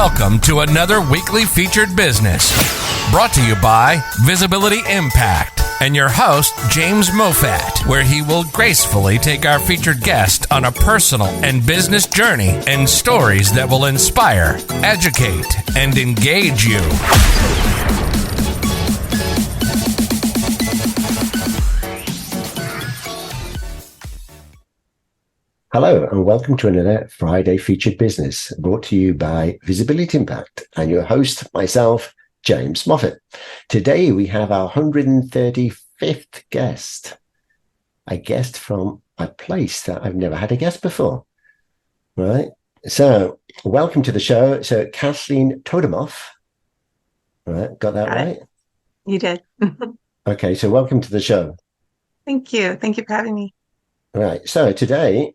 Welcome to another weekly featured business brought to you by Visibility Impact and your host, James Moffat, where he will gracefully take our featured guest on a personal and business journey and stories that will inspire, educate, and engage you. Hello and welcome to another Friday Featured Business brought to you by Visibility Impact and your host, myself, James Moffat. Today we have our 135th guest, a guest from a place that I've never had a guest before. Right? So welcome to the show. So Kathleen Totemoff, right? Got that right? You did. Okay, so welcome to the show. Thank you. Thank you for having me. Right. So today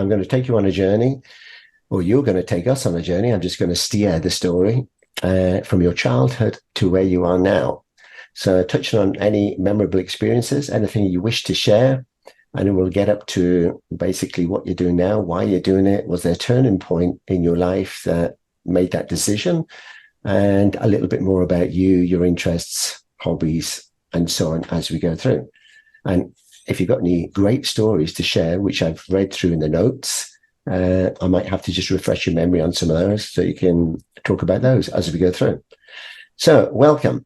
I'm going to take you on a journey, or you're going to take us on a journey. I'm just going to steer the story from your childhood to where you are now. So touching on any memorable experiences, anything you wish to share, and then we'll get up to basically what you're doing now, why you're doing it. Was there a turning point in your life that made that decision? And a little bit more about you, your interests, hobbies, and so on as we go through. And if you've got any great stories to share, which I've read through in the notes, I might have to just refresh your memory on some of those so you can talk about those as we go through. So welcome.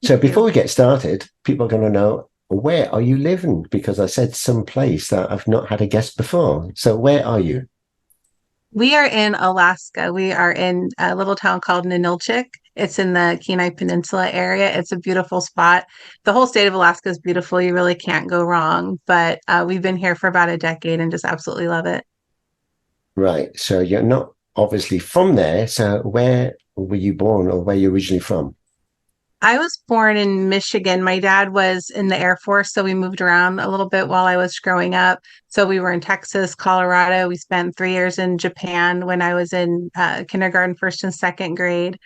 So before we get started, people are going to know, where are you living? Because I said some place that I've not had a guest before. So where are you? We are in Alaska. We are in a little town called 𝗚𝗙𝗘𝗏. It's in the Kenai Peninsula area. It's a beautiful spot. The whole state of Alaska is beautiful. You really can't go wrong. But we've been here for about a decade and just absolutely love it. Right. So you're not obviously from there. So where were you born, or where are you originally from? I was born in Michigan. My dad was in the Air Force, so we moved around a little bit while I was growing up. So we were in Texas, Colorado. We spent 3 years in Japan when I was in kindergarten, first and second grade.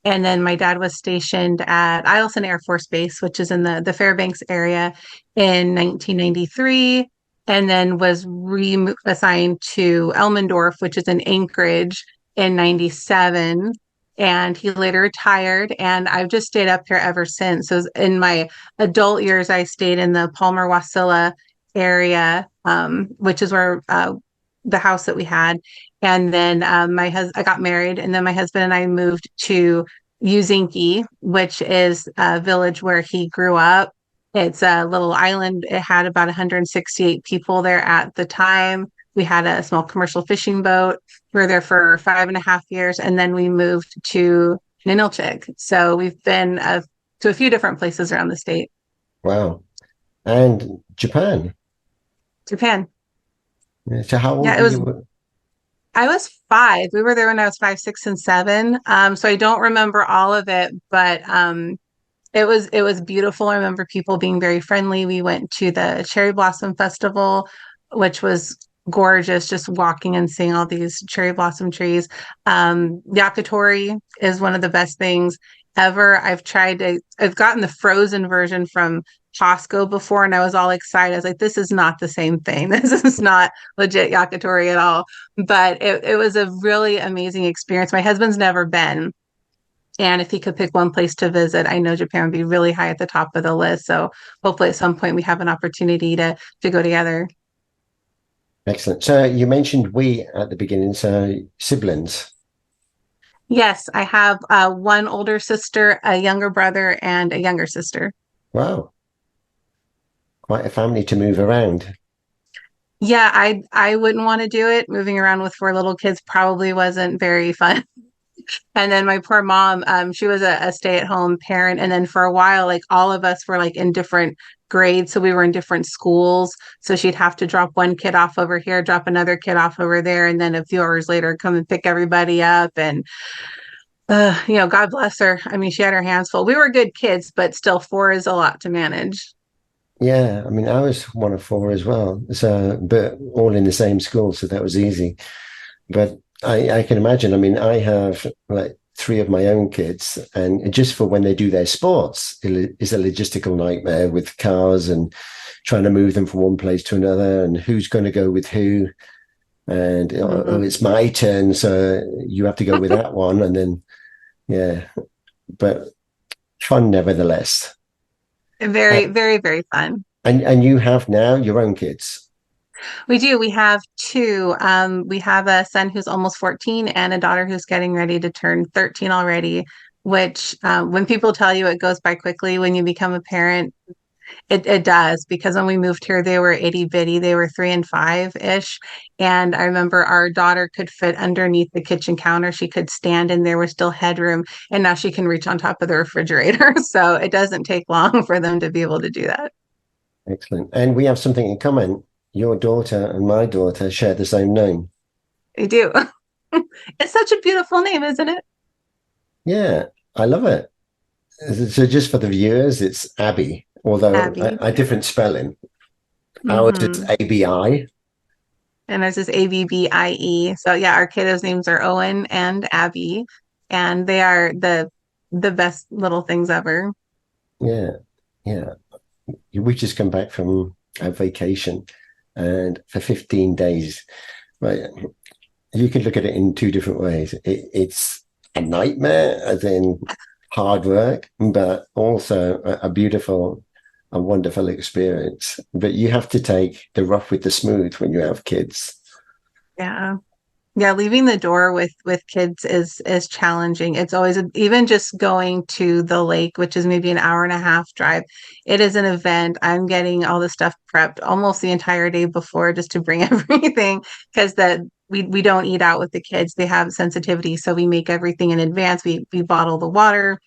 And then my dad was stationed at Eielson Air Force Base, which is in the Fairbanks area, in 1993, and then was reassigned to Elmendorf, which is in Anchorage, in 97. And he later retired, and I've just stayed up here ever since. So in my adult years, I stayed in the Palmer-Wasilla area, which is where the house that we had. And then I got married, and then my husband and I moved to 𝗙𝗎𝗓𝗄, which is a village where he grew up. It's a little island. It had about 168 people there at the time. We had a small commercial fishing boat. We were there for 5.5 years, and then we moved to 𝗚𝗙𝗘𝗏. So we've been to a few different places around the state. Wow. And Japan. So how old were you? I was 5. We were there when I was 5, 6, and 7. So I don't remember all of it, but it was beautiful. I remember people being very friendly. We went to the Cherry Blossom Festival, which was gorgeous, just walking and seeing all these cherry blossom trees. Yakitori is one of the best things ever. I've gotten the frozen version from Costco before, and I was all excited. I was like, this is not the same thing. This is not legit yakitori at all. But it was a really amazing experience. My husband's never been, and if he could pick one place to visit, I know Japan would be really high at the top of the list. So hopefully at some point we have an opportunity to go together. Excellent. So you mentioned we at the beginning, so siblings. Yes, I have one older sister, a younger brother, and a younger sister. Wow. Quite a family to move around. Yeah, I wouldn't want to do it. Moving around with 4 little kids probably wasn't very fun. And then my poor mom, she was a stay-at-home parent. And then for a while, like all of us were like in different grades. So we were in different schools. So she'd have to drop one kid off over here, drop another kid off over there. And then a few hours later, come and pick everybody up. And, God bless her. I mean, she had her hands full. We were good kids, but still 4 is a lot to manage. Yeah. I mean, I was one of 4 as well. So, but all in the same school. So that was easy. But I can imagine. I mean, I have like 3 of my own kids, and just for when they do their sports, it is a logistical nightmare with cars and trying to move them from one place to another and who's going to go with who. and oh, it's my turn, so you have to go with that one. And then, yeah, but fun nevertheless. Very, very, very fun. And you have now your own kids. We do. We have two. We have a son who's almost 14 and a daughter who's getting ready to turn 13 already, which when people tell you it goes by quickly when you become a parent, it does, because when we moved here, they were itty bitty. They were 3 and 5-ish. And I remember our daughter could fit underneath the kitchen counter. She could stand and there was still headroom. And now she can reach on top of the refrigerator. So it doesn't take long for them to be able to do that. Excellent. And we have something in common. Your daughter and my daughter share the same name. They do. It's such a beautiful name, isn't it? Yeah, I love it. So just for the viewers, it's Abby, although Abby. a different spelling. Ours is ABI. And ours is ABBIE. So yeah, our kiddos' names are Owen and Abby, and they are the best little things ever. Yeah, yeah. We just come back from a vacation, and for 15 days, right? You could look at it in two different ways. It's a nightmare, as in hard work, but also a beautiful, a wonderful experience. But you have to take the rough with the smooth when you have kids. Yeah. Yeah, leaving the door with kids is challenging. It's always even just going to the lake, which is maybe an hour and a half drive. It is an event. I'm getting all the stuff prepped almost the entire day before just to bring everything, because we don't eat out with the kids. They have sensitivity, so we make everything in advance. We bottle the water,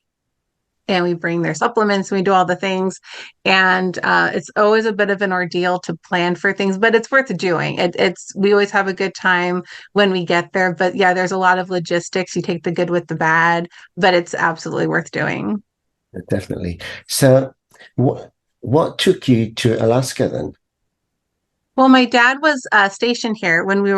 and we bring their supplements, and we do all the things. And it's always a bit of an ordeal to plan for things, but it's worth doing. We always have a good time when we get there. But yeah, there's a lot of logistics. You take the good with the bad, but it's absolutely worth doing. Definitely. So what took you to Alaska then? Well, my dad was stationed here when he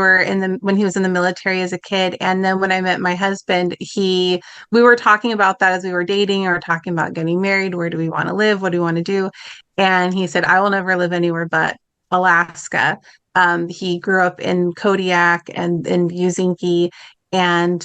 was in the military as a kid, and then when I met my husband, we were talking about that as we were dating, or talking about getting married. Where do we want to live? What do we want to do? And he said, "I will never live anywhere but Alaska." He grew up in Kodiak and in Ujinki, and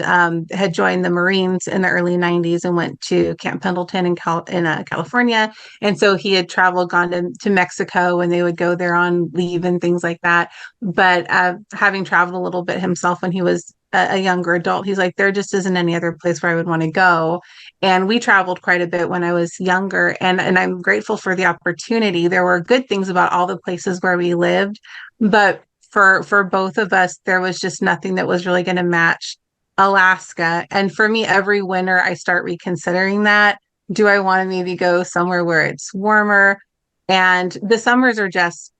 had joined the Marines in the early 90s and went to Camp Pendleton in California. And so he had gone to Mexico when they would go there on leave and things like that. But having traveled a little bit himself when he was a younger adult, he's like, there just isn't any other place where I would want to go. And we traveled quite a bit when I was younger. And I'm grateful for the opportunity. There were good things about all the places where we lived, but for both of us, there was just nothing that was really going to match Alaska. And for me, every winter, I start reconsidering that. Do I want to maybe go somewhere where it's warmer? And the summers are just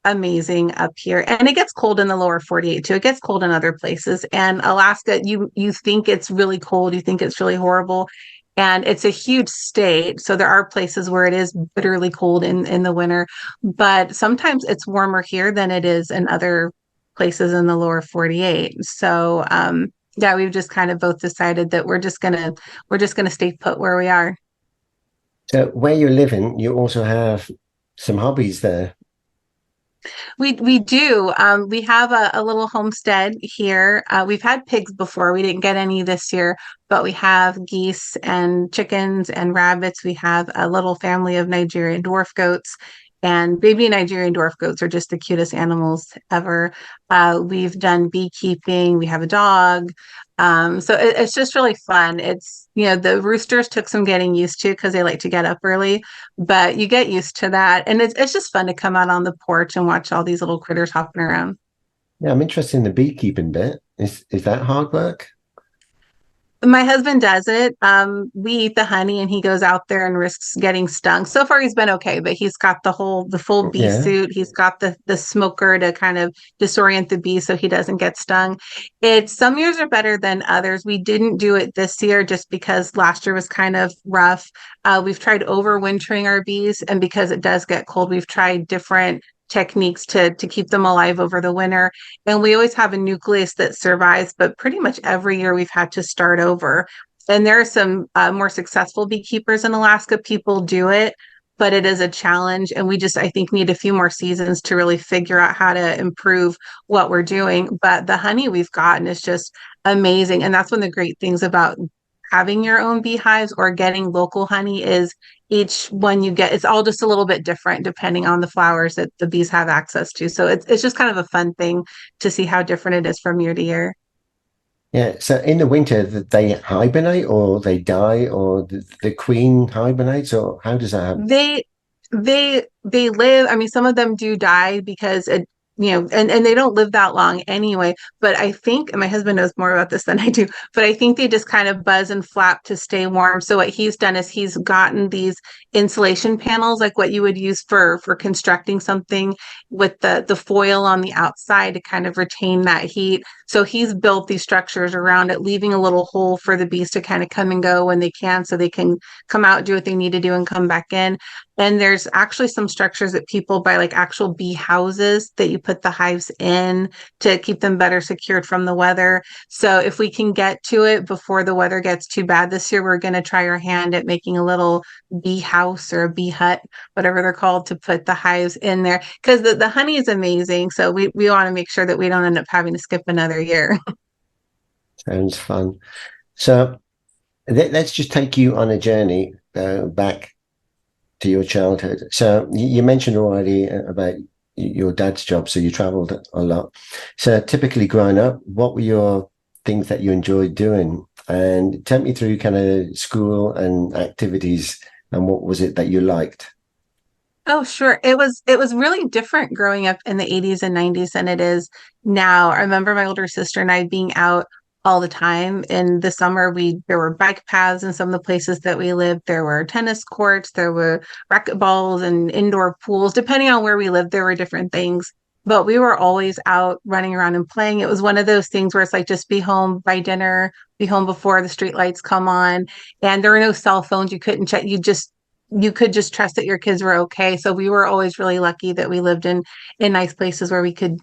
amazing up here. And it gets cold in the lower 48 too. It gets cold in other places. And Alaska, you think it's really cold. You think it's really horrible. And it's a huge state. So there are places where it is bitterly cold in the winter, but sometimes it's warmer here than it is in other places in the lower 48. So yeah, we've just kind of both decided that we're just gonna stay put where we are. So where you're living, you also have some hobbies there. We do. We have a little homestead here. We've had pigs before. We didn't get any this year, but we have geese and chickens and rabbits. We have a little family of Nigerian dwarf goats, and baby Nigerian dwarf goats are just the cutest animals ever. We've done beekeeping. We have a dog. So it's just really fun. It's, the roosters took some getting used to because they like to get up early, but you get used to that. And it's just fun to come out on the porch and watch all these little critters hopping around. Yeah, I'm interested in the beekeeping bit. Is that hard work? My husband does it. We eat the honey and he goes out there and risks getting stung. So far he's been okay, but he's got the full bee suit. He's got the smoker to kind of disorient the bee so he doesn't get stung. Some years are better than others. We didn't do it this year just because last year was kind of rough. We've tried overwintering our bees, and because it does get cold, we've tried different techniques to keep them alive over the winter. And we always have a nucleus that survives, but pretty much every year we've had to start over. And there are some more successful beekeepers in Alaska. People do it, but it is a challenge. And we just, I think, need a few more seasons to really figure out how to improve what we're doing. But the honey we've gotten is just amazing. And that's one of the great things about having your own beehives or getting local honey is each one you get, it's all just a little bit different depending on the flowers that the bees have access to. So it's just kind of a fun thing to see how different it is from year to year. Yeah. So in the winter, they hibernate or they die, or the queen hibernates, or how does that happen? They live, I mean, some of them do die because it, and they don't live that long anyway. But I think, and my husband knows more about this than I do, but I think they just kind of buzz and flap to stay warm. So what he's done is he's gotten these insulation panels, like what you would use for constructing something, with the foil on the outside to kind of retain that heat. So he's built these structures around it, leaving a little hole for the bees to kind of come and go when they can, so they can come out, do what they need to do, and come back in. And there's actually some structures that people buy, like actual bee houses that you put the hives in to keep them better secured from the weather. So if we can get to it before the weather gets too bad this year, we're going to try our hand at making a little bee house or a bee hut, whatever they're called, to put the hives in there, because the honey is amazing. So we want to make sure that we don't end up having to skip another year. Sounds fun. So let's just take you on a journey back to your childhood. So you mentioned already about your dad's job, so you traveled a lot. So typically growing up, what were your things that you enjoyed doing? And take me through kind of school and activities, and what was it that you liked? Oh, sure. It was really different growing up in the 80s and 90s than it is now. I remember my older sister and I being out all the time. In the summer, there were bike paths in some of the places that we lived. There were tennis courts, there were racquetballs and indoor pools. Depending on where we lived, there were different things. But we were always out running around and playing. It was one of those things where it's like, just be home by dinner, be home before the street lights come on. And there were no cell phones. You couldn't check. You could just trust that your kids were okay. So we were always really lucky that we lived in nice places where we could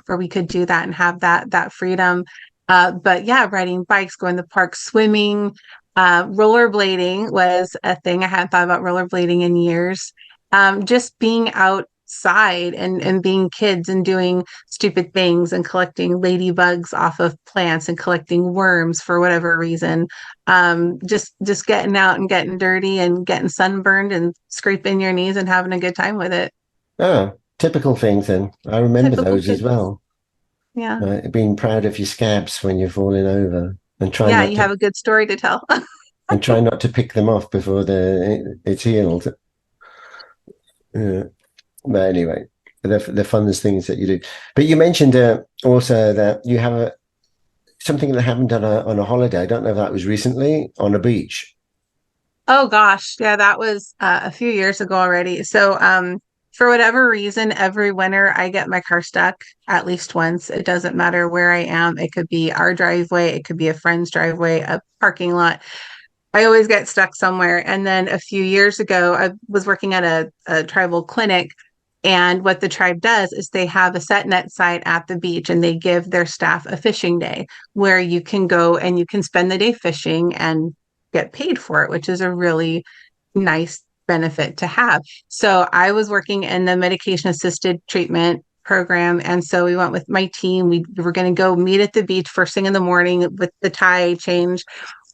do that and have that freedom. But yeah, riding bikes, going to the park, swimming, rollerblading was a thing. I hadn't thought about rollerblading in years. Just being outside and being kids and doing stupid things and collecting ladybugs off of plants and collecting worms for whatever reason. Just getting out and getting dirty and getting sunburned and scraping your knees and having a good time with it. Oh, typical things then. I remember those as well. Yeah. Being proud of your scabs when you're falling over, and trying Yeah, you have a good story to tell. and try not to pick them off before it's healed. Yeah. But anyway, the funnest things that you do. But you mentioned also that you have something that happened on a holiday. I don't know if that was recently on a beach. Oh gosh, yeah, that was a few years ago already. So for whatever reason, every winter I get my car stuck at least once. It doesn't matter where I am. It could be our driveway, it could be a friend's driveway, a parking lot. I always get stuck somewhere. And then a few years ago, I was working at a tribal clinic. And what the tribe does is they have a set net site at the beach, and they give their staff a fishing day where you can go and you can spend the day fishing and get paid for it, which is a really nice benefit to have. So I was working in the medication assisted treatment program. And so we went with my team. We were going to go meet at the beach first thing in the morning with the tie change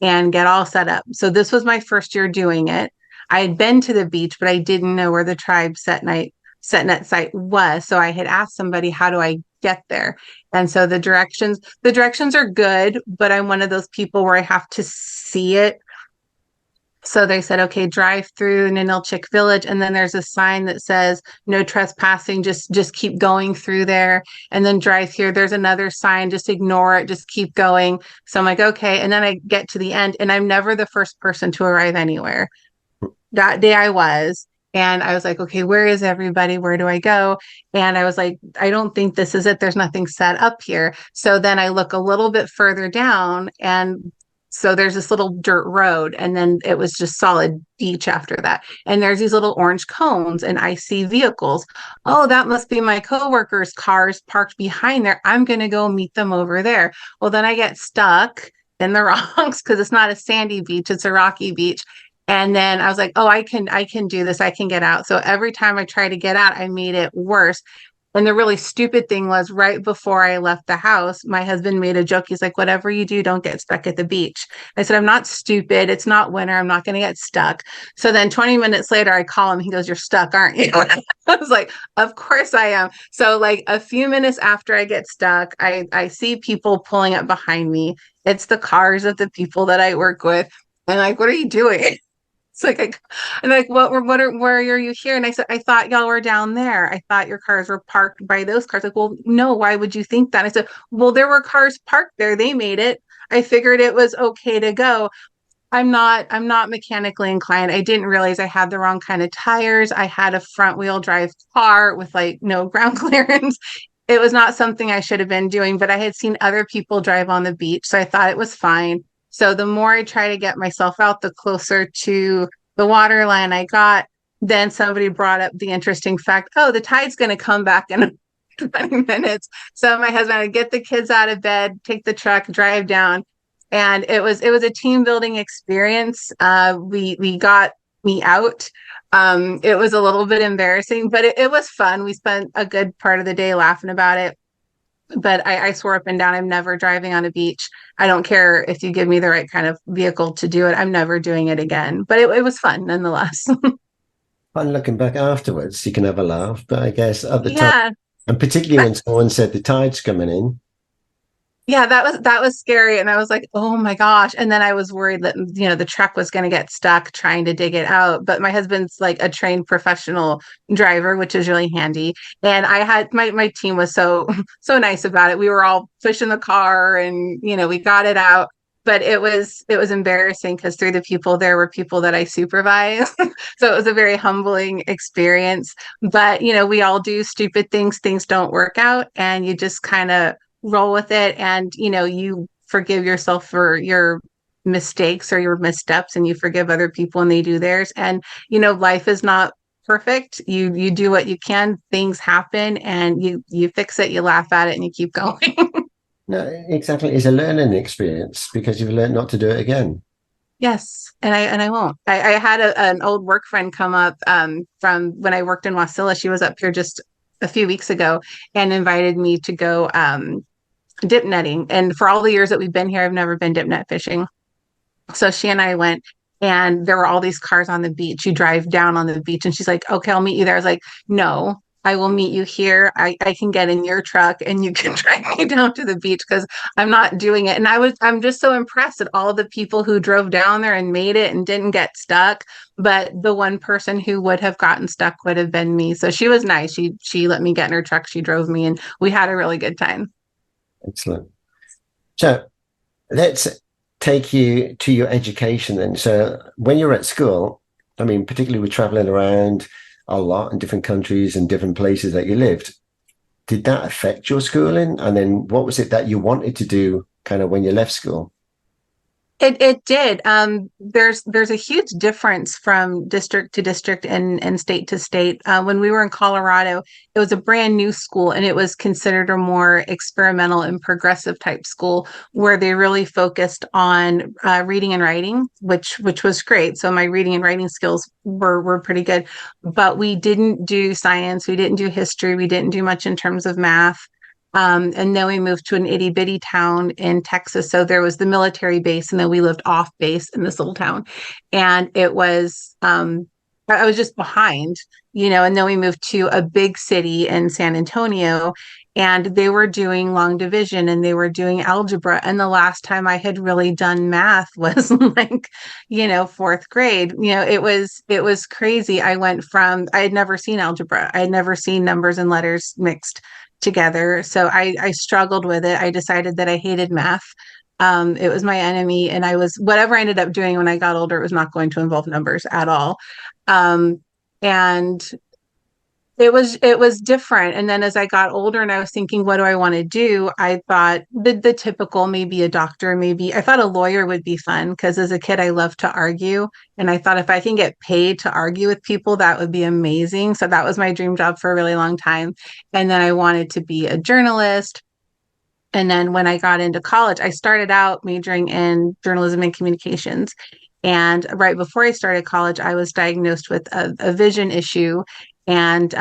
and get all set up. So this was my first year doing it. I had been to the beach, but I didn't know where the tribe set net site was. So I had asked somebody, how do I get there? And so the directions are good, but I'm one of those people where I have to see it. So they said, okay, drive through 𝗚𝗙𝗘𝗏 village. And then there's a sign that says no trespassing, just keep going through there, and then drive here. There's another sign, just ignore it, just keep going. So I'm like, okay. And then I get to the end, and I'm never the first person to arrive anywhere. That day I was. And I was like, okay, where is everybody? Where do I go? And I was like, I don't think this is it. There's nothing set up here. So then I look a little bit further down, and so there's this little dirt road, and then it was just solid beach after that. And there's these little orange cones, and I see vehicles. Oh, that must be my coworkers' cars parked behind there. I'm going to go meet them over there. Well, then I get stuck in the rocks because it's not a sandy beach, it's a rocky beach. And then I was like, oh, I can do this. I can get out. So every time I tried to get out, I made it worse. And the really stupid thing was right before I left the house, my husband made a joke. He's like, whatever you do, don't get stuck at the beach. I said, I'm not stupid. It's not winter. I'm not going to get stuck. So then 20 minutes later, I call him. He goes, you're stuck, aren't you? I was like, of course I am. So like a few minutes after I get stuck, I see people pulling up behind me. It's the cars of the people that I work with. And like, what are you doing? It's like, I'm like, where are you here? And I said, I thought y'all were down there. I thought your cars were parked by those cars. Like, well, no, why would you think that? And I said, well, there were cars parked there. They made it. I figured it was okay to go. I'm not mechanically inclined. I didn't realize I had the wrong kind of tires. I had a front wheel drive car with like no ground clearance. It was not something I should have been doing, but I had seen other people drive on the beach. So I thought it was fine. So the more I try to get myself out, the closer to the water line I got. Then somebody brought up the interesting fact, oh, the tide's going to come back in 20 minutes. So my husband would get the kids out of bed, take the truck, drive down. And it was a team building experience. We got me out. It was a little bit embarrassing, but it was fun. We spent a good part of the day laughing about it. But I swore up and down, I'm never driving on a beach. I don't care if you give me the right kind of vehicle to do it. I'm never doing it again. But it was fun nonetheless. Fun looking back afterwards, you can have a laugh. But I guess at the Yeah. time, and particularly when someone said the tide's coming in. Yeah, that was scary. And I was like, oh my gosh. And then I was worried that, the truck was going to get stuck trying to dig it out. But my husband's like a trained professional driver, which is really handy. And I had my team was so nice about it. We were all pushing the car and, we got it out. But it was embarrassing because through the people, there were people that I supervise. So it was a very humbling experience. But, we all do stupid things. Things don't work out. And you just kind of roll with it, and you forgive yourself for your mistakes or your missteps, and you forgive other people when they do theirs. And life is not perfect. You do what you can. Things happen, and you fix it, you laugh at it, and you keep going. No, exactly. It's a learning experience because you've learned not to do it again. Yes, and I won't. I had an old work friend come up from when I worked in Wasilla. She was up here just a few weeks ago and invited me to go dip netting. And for all the years that we've been here, I've never been dip net fishing. So she and I went, and there were all these cars on the beach. You drive down on the beach, and she's like, okay, I'll meet you there. I was like, no, I will meet you here. I can get in your truck and you can drive me down to the beach because I'm not doing it. And I'm just so impressed at all the people who drove down there and made it and didn't get stuck. But the one person who would have gotten stuck would have been me. So she was nice. She let me get in her truck. She drove me, and we had a really good time. Excellent. So let's take you to your education then. So when you're at school, I mean, particularly with traveling around a lot in different countries and different places that you lived, did that affect your schooling? And then what was it that you wanted to do kind of when you left school? It did. There's a huge difference from district to district and state to state. When we were in Colorado, it was a brand new school, and it was considered a more experimental and progressive type school where they really focused on reading and writing, which was great. So my reading and writing skills were pretty good, but we didn't do science, we didn't do history, we didn't do much in terms of math. And then we moved to an itty bitty town in Texas. So there was the military base, and then we lived off base in this little town. And it was, I was just behind, and then we moved to a big city in San Antonio, and they were doing long division and they were doing algebra. And the last time I had really done math was like, fourth grade. It was crazy. I had never seen algebra. I had never seen numbers and letters mixed together. So I struggled with it. I decided that I hated math. It was my enemy. And whatever I ended up doing when I got older, it was not going to involve numbers at all. And it was different. And then as I got older and I was thinking, what do I want to do? I thought the typical, maybe a doctor, maybe I thought a lawyer would be fun because as a kid, I loved to argue. And I thought if I can get paid to argue with people, that would be amazing. So that was my dream job for a really long time. And then I wanted to be a journalist. And then when I got into college, I started out majoring in journalism and communications. And right before I started college, I was diagnosed with a vision issue and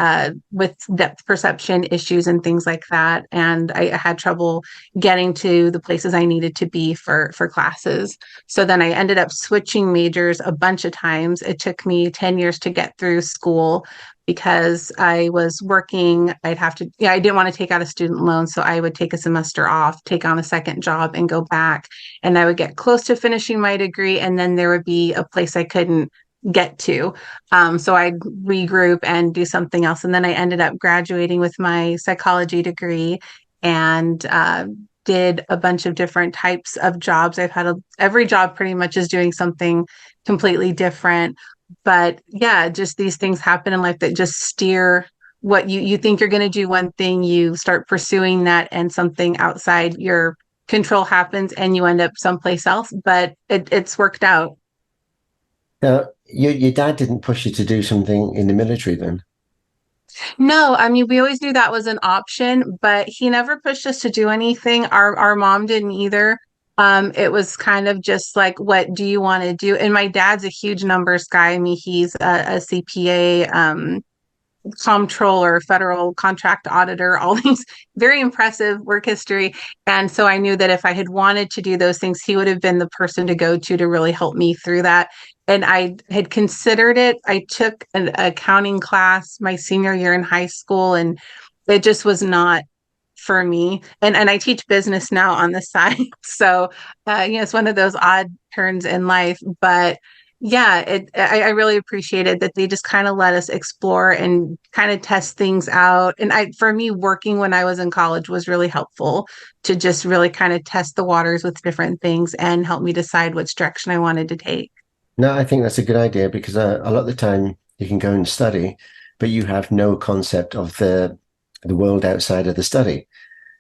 with depth perception issues and things like that. And I had trouble getting to the places I needed to be for classes. So then I ended up switching majors a bunch of times. It took me 10 years to get through school because I was working. I didn't want to take out a student loan. So I would take a semester off, take on a second job and go back. And I would get close to finishing my degree. And then there would be a place I couldn't get to. So I'd regroup and do something else. And then I ended up graduating with my psychology degree and did a bunch of different types of jobs. I've had every job pretty much is doing something completely different. But yeah, just these things happen in life that just steer what you think you're going to do one thing, you start pursuing that, and something outside your control happens and you end up someplace else. But it's worked out. Now, your dad didn't push you to do something in the military then? No, I mean, we always knew that was an option, but he never pushed us to do anything. Our mom didn't either. It was kind of just like, what do you want to do? And my dad's a huge numbers guy. I mean, he's a CPA, comptroller, federal contract auditor, all these very impressive work history. And so I knew that if I had wanted to do those things, he would have been the person to go to really help me through that. And I had considered it. I took an accounting class my senior year in high school, and it just was not for me. And I teach business now on the side. So, it's one of those odd turns in life. But yeah, I really appreciated that they just kind of let us explore and kind of test things out. And for me, working when I was in college was really helpful to just really kind of test the waters with different things and help me decide which direction I wanted to take. No, I think that's a good idea because a lot of the time you can go and study, but you have no concept of the world outside of the study.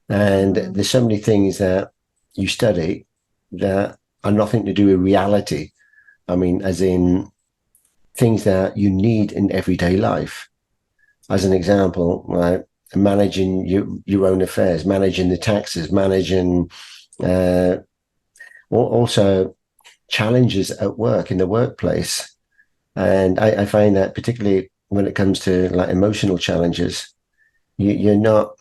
And there's so many things that you study that are nothing to do with reality. I mean, as in things that you need in everyday life. As an example, like managing your own affairs, managing the taxes, managing also challenges at work, in the workplace. And I find that particularly when it comes to like emotional challenges, you're not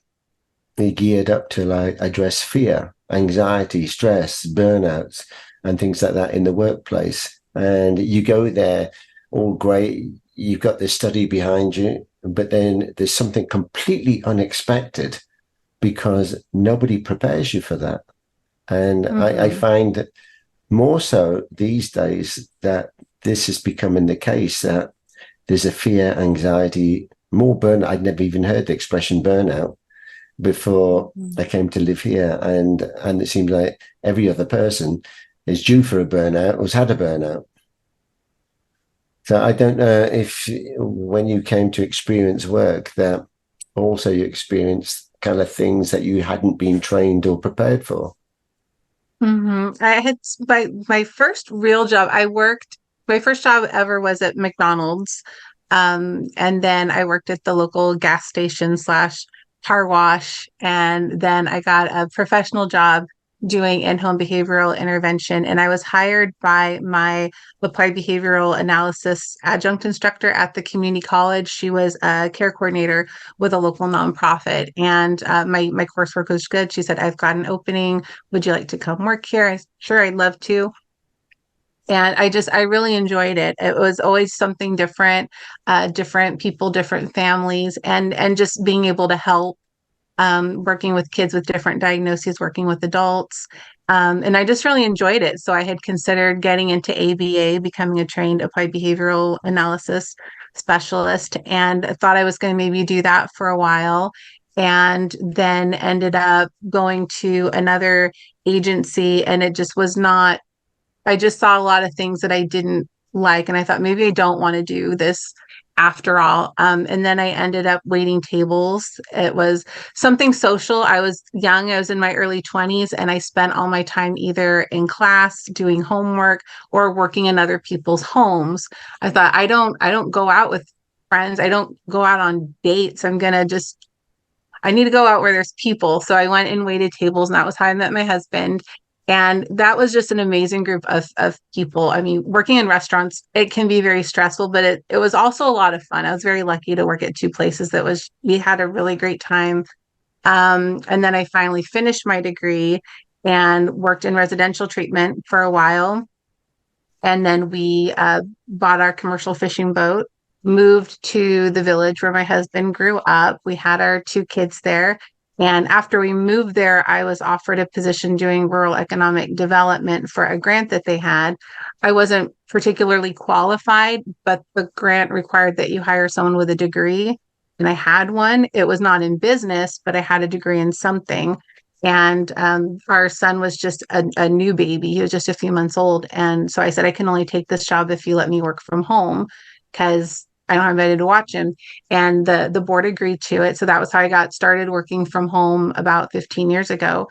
geared up to like address fear, anxiety, stress, burnouts, and things like that in the workplace. And you go there, all great, you've got this study behind you, but then there's something completely unexpected because nobody prepares you for that. And I find that more so these days that this is becoming the case, that there's a fear, anxiety, more burnout. I'd never even heard the expression burnout before I came to live here. And it seems like every other person is due for a burnout, has had a burnout. So I don't know if when you came to experience work that also you experienced kind of things that you hadn't been trained or prepared for. I had my first real job. My first job ever was at McDonald's. And then I worked at the local gas station / car wash. And then I got a professional job doing in-home behavioral intervention. And I was hired by my applied behavioral analysis adjunct instructor at the community college. She was a care coordinator with a local nonprofit. And my coursework was good. She said, "I've got an opening. Would you like to come work here?" Sure, I'd love to. And I really enjoyed it. It was always something different, different people, different families, and just being able to help, working with kids with different diagnoses, working with adults. And I just really enjoyed it. So I had considered getting into ABA, becoming a trained applied behavioral analysis specialist, and I thought I was going to maybe do that for a while. And then ended up going to another agency, and it just was not, I just saw a lot of things that I didn't like. And I thought maybe I don't want to do this after all. And then I ended up waiting tables. It was something social. I was young. I was in my early 20s, and I spent all my time either in class doing homework or working in other people's homes. I thought, I don't go out with friends. I don't go out on dates. I need to go out where there's people. So I went and waited tables, and that was how I met my husband. And that was just an amazing group of people. I mean, working in restaurants, it can be very stressful, but it was also a lot of fun. I was very lucky to work at two places we had a really great time. And then I finally finished my degree and worked in residential treatment for a while. And then we bought our commercial fishing boat, moved to the village where my husband grew up. We had our two kids there. And after we moved there, I was offered a position doing rural economic development for a grant that they had. I wasn't particularly qualified, but the grant required that you hire someone with a degree. And I had one. It was not in business, but I had a degree in something. And our son was just a new baby. He was just a few months old. And so I said, I can only take this job if you let me work from home, because I don't have anybody to watch him. And the board agreed to it. So that was how I got started working from home about 15 years ago.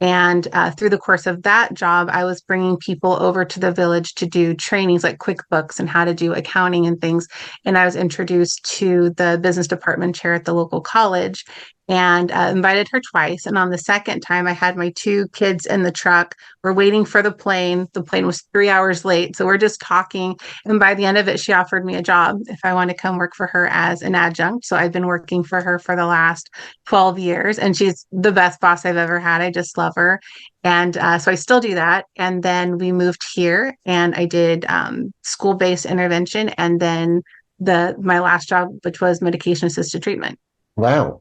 And through the course of that job, I was bringing people over to the village to do trainings like QuickBooks and how to do accounting and things. And I was introduced to the business department chair at the local college and invited her twice. And on the second time, I had my two kids in the truck. We're waiting for the plane. The plane was 3 hours late. So we're just talking. And by the end of it, she offered me a job if I want to come work for her as an adjunct. So I've been working for her for the last 12 years. And she's the best boss I've ever had. I just love her. And so I still do that. And then we moved here and I did school-based intervention. And then my last job, which was medication-assisted treatment. Wow.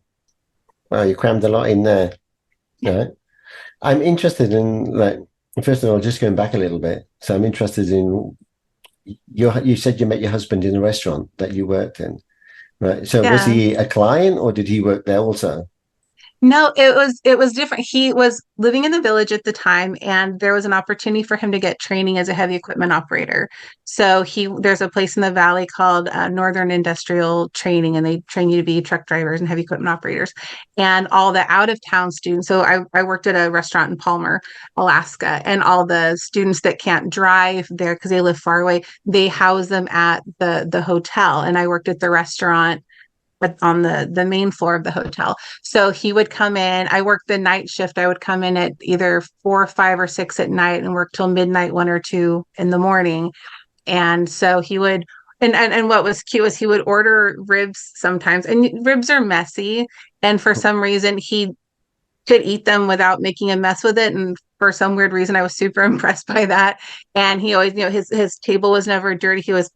Wow, you crammed a lot in there. Yeah. I'm interested in, like, first of all, just going back a little bit. So I'm interested in, you said you met your husband in a restaurant that you worked in, right? So was he a client or did he work there also? No, it was different. He was living in the village at the time, and there was an opportunity for him to get training as a heavy equipment operator. So there's a place in the valley called Northern Industrial Training, and they train you to be truck drivers and heavy equipment operators. And all the out of town students. So I worked at a restaurant in Palmer, Alaska, and all the students that can't drive there because they live far away, they house them at the hotel. And I worked at the restaurant on the main floor of the hotel. So he would come in. I worked the night shift. I would come in at either 4, 5, or 6 at night and work till midnight, 1 or 2 in the morning. And so he would, and what was cute was he would order ribs sometimes, and ribs are messy. And for some reason, he could eat them without making a mess with it. And for some weird reason, I was super impressed by that. And he always, his table was never dirty. He was,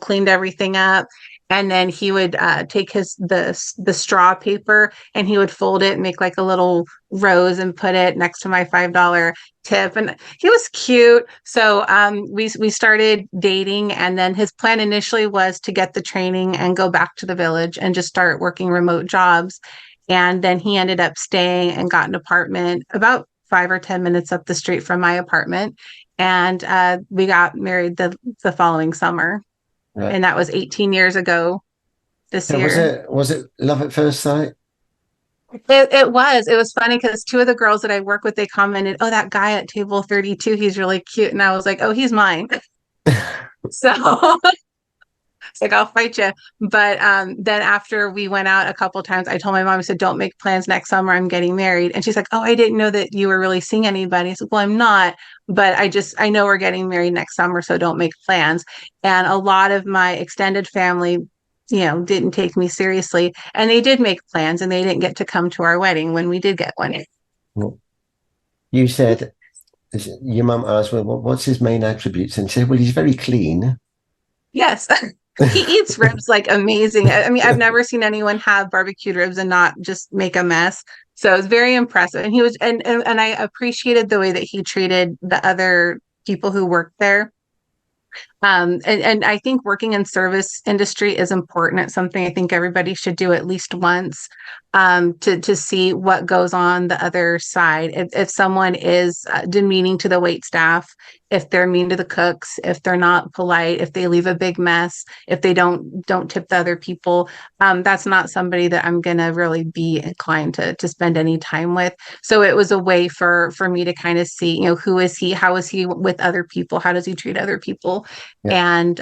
cleaned everything up. And then he would take the straw paper and he would fold it and make like a little rose and put it next to my $5 tip. And he was cute. So we started dating. And then his plan initially was to get the training and go back to the village and just start working remote jobs. And then he ended up staying and got an apartment about 5 or 10 minutes up the street from my apartment. And we got married the following summer. Right. And that was 18 years ago this year. Was it love at first sight? It was funny because 2 of the girls that I work with, they commented, "Oh, that guy at table 32, he's really cute." And I was like, "Oh, he's mine." So it's like, I'll fight you. But then after we went out a couple of times, I told my mom, I said, "Don't make plans next summer. I'm getting married." And she's like, "Oh, I didn't know that you were really seeing anybody." I said, "Well, I'm not, but I know we're getting married next summer, so don't make plans." And a lot of my extended family, didn't take me seriously. And they did make plans, and they didn't get to come to our wedding when we did get one. You said, your mom asked, "Well, what's his main attributes?" And said, "Well, he's very clean." Yes. He eats ribs like amazing. I mean, I've never seen anyone have barbecued ribs and not just make a mess. So it was very impressive. And he was, and I appreciated the way that he treated the other people who worked there. And I think working in service industry is important. It's something I think everybody should do at least once, to see what goes on the other side. If someone is demeaning to the wait staff, if they're mean to the cooks, if they're not polite, if they leave a big mess, if they don't tip the other people, that's not somebody that I'm gonna really be inclined to spend any time with. So it was a way for me to kind of see, who is he, how is he with other people, how does he treat other people, and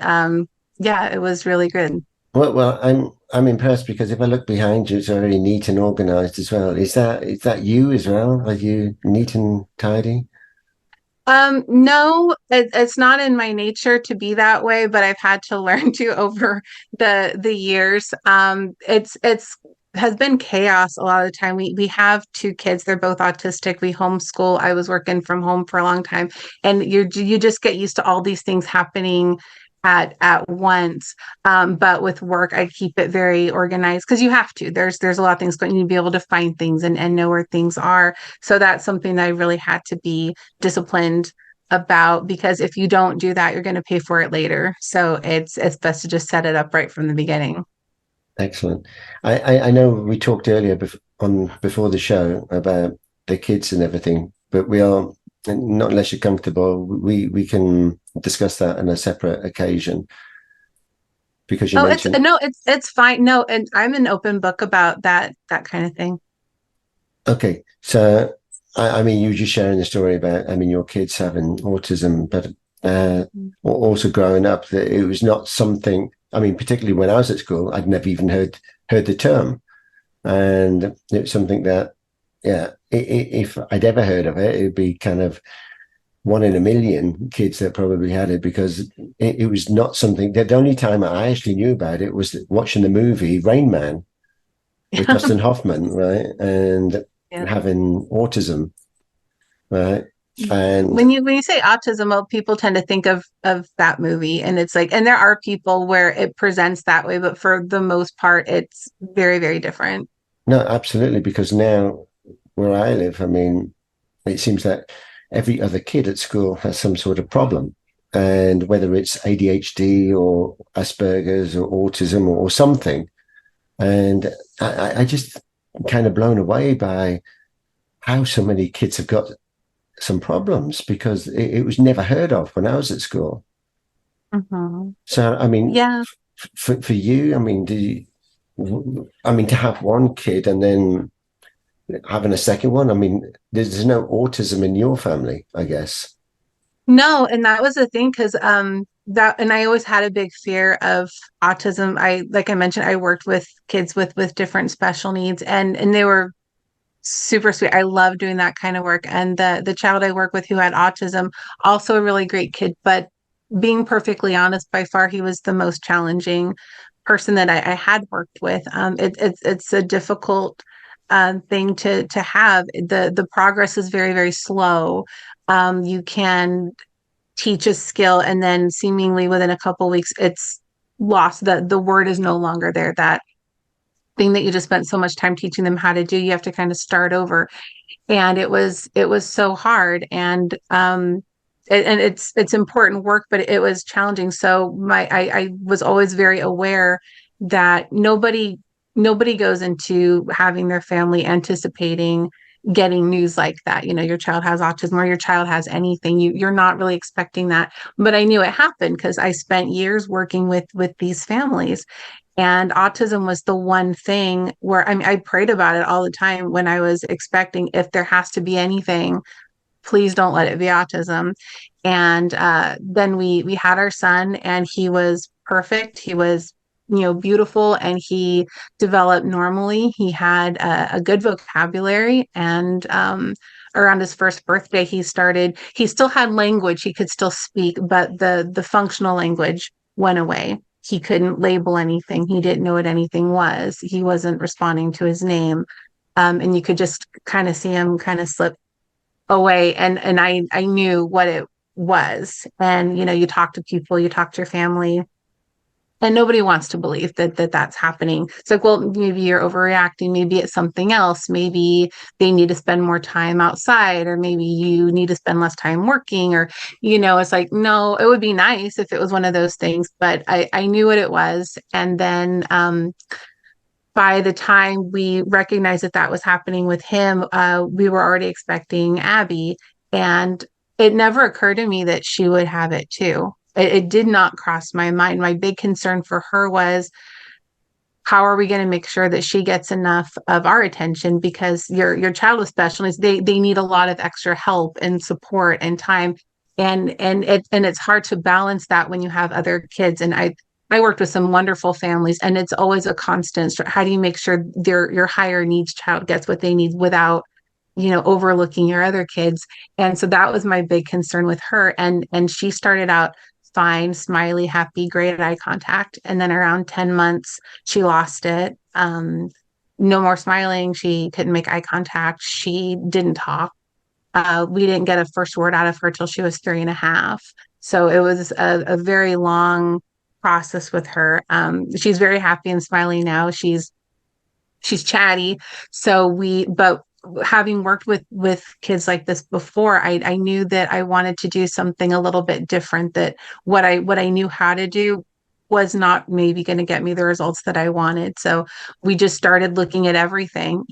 it was really good. Well, I'm impressed because if I look behind you, it's very neat and organized as well. Is that you as well? Are you neat and tidy? No, it's not in my nature to be that way, but I've had to learn to over the years. It's has been chaos a lot of the time. We have two kids, they're both autistic. We homeschool. I was working from home for a long time, and you just get used to all these things happening at once. But with work, I keep it very organized because you have to. There's a lot of things going. You need to be able to find things and know where things are. So that's something that I really had to be disciplined about, because if you don't do that, you're going to pay for it later. So it's best to just set it up right from the beginning. Excellent. I know we talked earlier before the show about the kids and everything, but we are not, unless you're comfortable, we can discuss that on a separate occasion, because you mentioned. It's fine. No, and I'm an open book about that kind of thing. Okay, so I mean, you were just sharing the story about, I mean, your kids having autism, but also growing up, that it was not something. I mean, particularly when I was at school, I'd never even heard the term, and it's something that, yeah, if I'd ever heard of it, it'd be kind of one in a million kids that probably had it, because it was not something that the only time I actually knew about it was watching the movie Rain Man with Dustin Hoffman, right? And having autism, right? And when you say autism, well, people tend to think of that movie, and it's like, and there are people where it presents that way, but for the most part, it's very, very different. no, absolutely, because now where I live, I mean, it seems that every other kid at school has some sort of problem, and whether it's ADHD or Asperger's or autism or something, and I just kind of blown away by how so many kids have got some problems, because it was never heard of when I was at school. Mm-hmm. So, I mean, Yeah. for you, I mean, I mean, to have one kid and then having a second one, I mean, there's no autism in your family, I guess. No, and that was the thing, because that, and I always had a big fear of autism. Like I mentioned, I worked with kids with different special needs, and they were super sweet. I love doing that kind of work. And the child I work with who had autism, also a really great kid, but being perfectly honest, by far he was the most challenging person that I had worked with. It's a difficult thing to have. The progress is very, very slow. You can teach a skill, and then seemingly within a couple of weeks it's lost. The word is no longer there. That thing that you just spent so much time teaching them how to do, you have to kind of start over. And it was so hard, and it's important work, but it was challenging. So I was always very aware that nobody goes into having their family anticipating getting news like that. Your child has autism, or your child has anything. You're not really expecting that. But I knew it happened because I spent years working with these families. And autism was the one thing where, I mean, I prayed about it all the time when I was expecting, if there has to be anything, please don't let it be autism. And then we had our son, and he was perfect. He was, beautiful, and he developed normally. He had a good vocabulary, and around his first birthday, he still had language. He could still speak, but the functional language went away. He couldn't label anything. He didn't know what anything was. He wasn't responding to his name. And you could just kind of see him kind of slip away. And I knew what it was. And, you talk to people, you talk to your family, and nobody wants to believe that that's happening. It's like, well, maybe you're overreacting. Maybe it's something else. Maybe they need to spend more time outside, or maybe you need to spend less time working, or, it's like, no, it would be nice if it was one of those things, but I knew what it was. And then by the time we recognized that was happening with him, we were already expecting Abby, and it never occurred to me that she would have it too. It did not cross my mind. My big concern for her was, how are we going to make sure that she gets enough of our attention? Because your child with special needs, they need a lot of extra help and support and time. And it's hard to balance that when you have other kids. And I worked with some wonderful families, and it's always a constant. How do you make sure your higher needs child gets what they need without overlooking your other kids. And so that was my big concern with her. And she started out fine, smiley, happy, great at eye contact. And then around 10 months, she lost it. No more smiling. She couldn't make eye contact. She didn't talk. We didn't get a first word out of her till she was 3.5. So it was a very long process with her. She's very happy and smiling now. She's chatty. But having worked with kids like this before, I knew that I wanted to do something a little bit different, that what I knew how to do was not maybe going to get me the results that I wanted. So we just started looking at everything,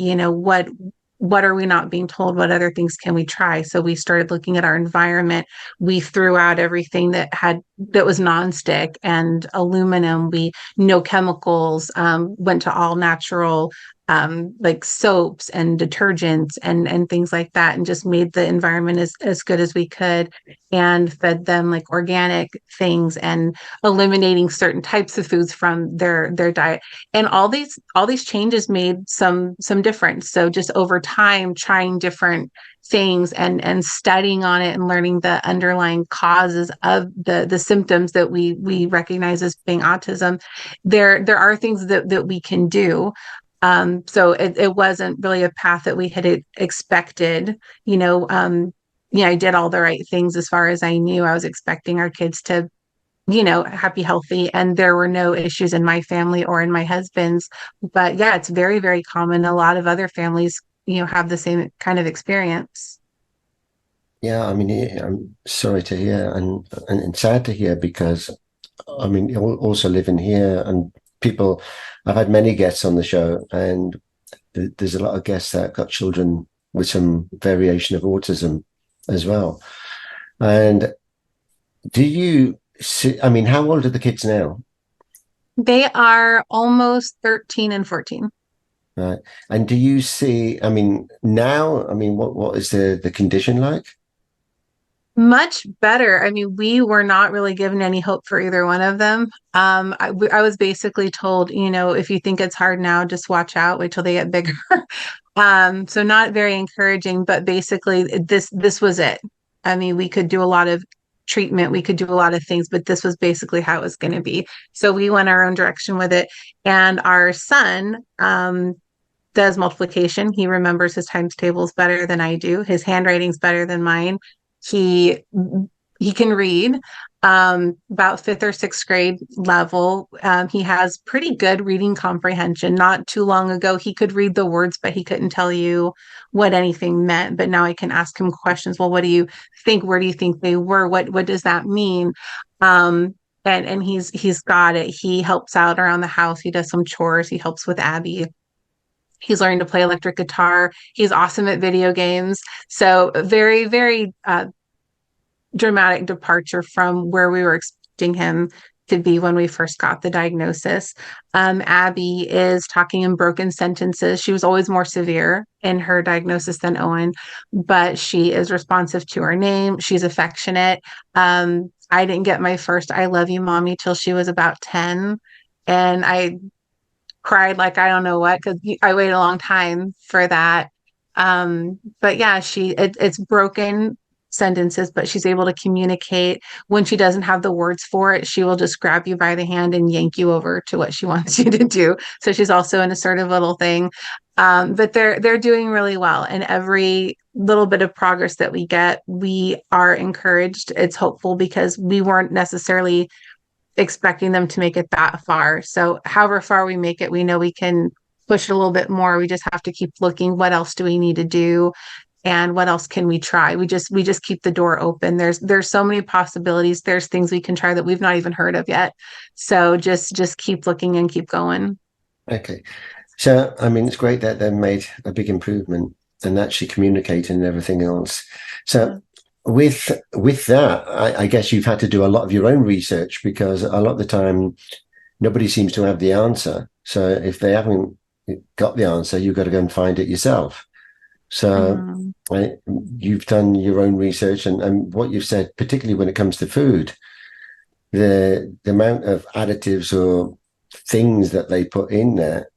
what are we not being told? What other things can we try? So we started looking at our environment. We threw out everything that was nonstick and aluminum. No chemicals, went to all natural, like soaps and detergents and things like that, and just made the environment as good as we could, and fed them like organic things and eliminating certain types of foods from their diet. And all these changes made some difference. So just over time, trying different things and studying on it and learning the underlying causes of the symptoms that we recognize as being autism, there are things that we can do. So it wasn't really a path that we had expected. I did all the right things as far as I knew. I was expecting our kids to, happy, healthy, and there were no issues in my family or in my husband's. But yeah, it's very, very common. A lot of other families, have the same kind of experience. Yeah, I mean, I'm sorry to hear and sad to hear, because I mean, also living here, and I've had many guests on the show, and there's a lot of guests that got children with some variation of autism as well. And do you see, I mean, how old are the kids now? They are almost 13 and 14. Right. And do you see, I mean, now, I mean, what is the condition like? Much better. I mean, we were not really given any hope for either one of them. I was basically told, if you think it's hard now, just watch out, wait till they get bigger. So not very encouraging, but basically this was it. I mean, we could do a lot of treatment, we could do a lot of things, but this was basically how it was going to be. So we went our own direction with it. And our son does multiplication. He remembers his times tables better than I do. His handwriting's better than mine. He can read, about 5th or 6th grade level. He has pretty good reading comprehension. Not too long ago, he could read the words, but he couldn't tell you what anything meant. But now I can ask him questions. Well, what do you think? Where do you think they were? What does that mean? And he's got it. He helps out around the house. He does some chores. He helps with Abby. He's learning to play electric guitar. He's awesome at video games. So very, very dramatic departure from where we were expecting him to be when we first got the diagnosis. Abby is talking in broken sentences. She was always more severe in her diagnosis than Owen, but she is responsive to her name. She's affectionate. I didn't get my first "I love you, mommy" till she was about 10. And I cried like I don't know what, because I waited a long time for that. But yeah, it's broken sentences, but she's able to communicate. When she doesn't have the words for it, she will just grab you by the hand and yank you over to what she wants you to do. So she's also an assertive little thing. But they're doing really well. And every little bit of progress that we get, we are encouraged. It's hopeful, because we weren't necessarily expecting them to make it that far. So however far we make it, we know we can push it a little bit more. We just have to keep looking. What else do we need to do? And what else can we try? We just keep the door open. There's so many possibilities. There's things we can try that we've not even heard of yet. So just keep looking and keep going. Okay. So, I mean, it's great that they've made a big improvement and actually communicating and everything else. So with that, I guess you've had to do a lot of your own research, because a lot of the time nobody seems to have the answer. So if they haven't got the answer, you've got to go and find it yourself. So you've done your own research, and what you've said, particularly when it comes to food, the amount of additives or things that they put in there,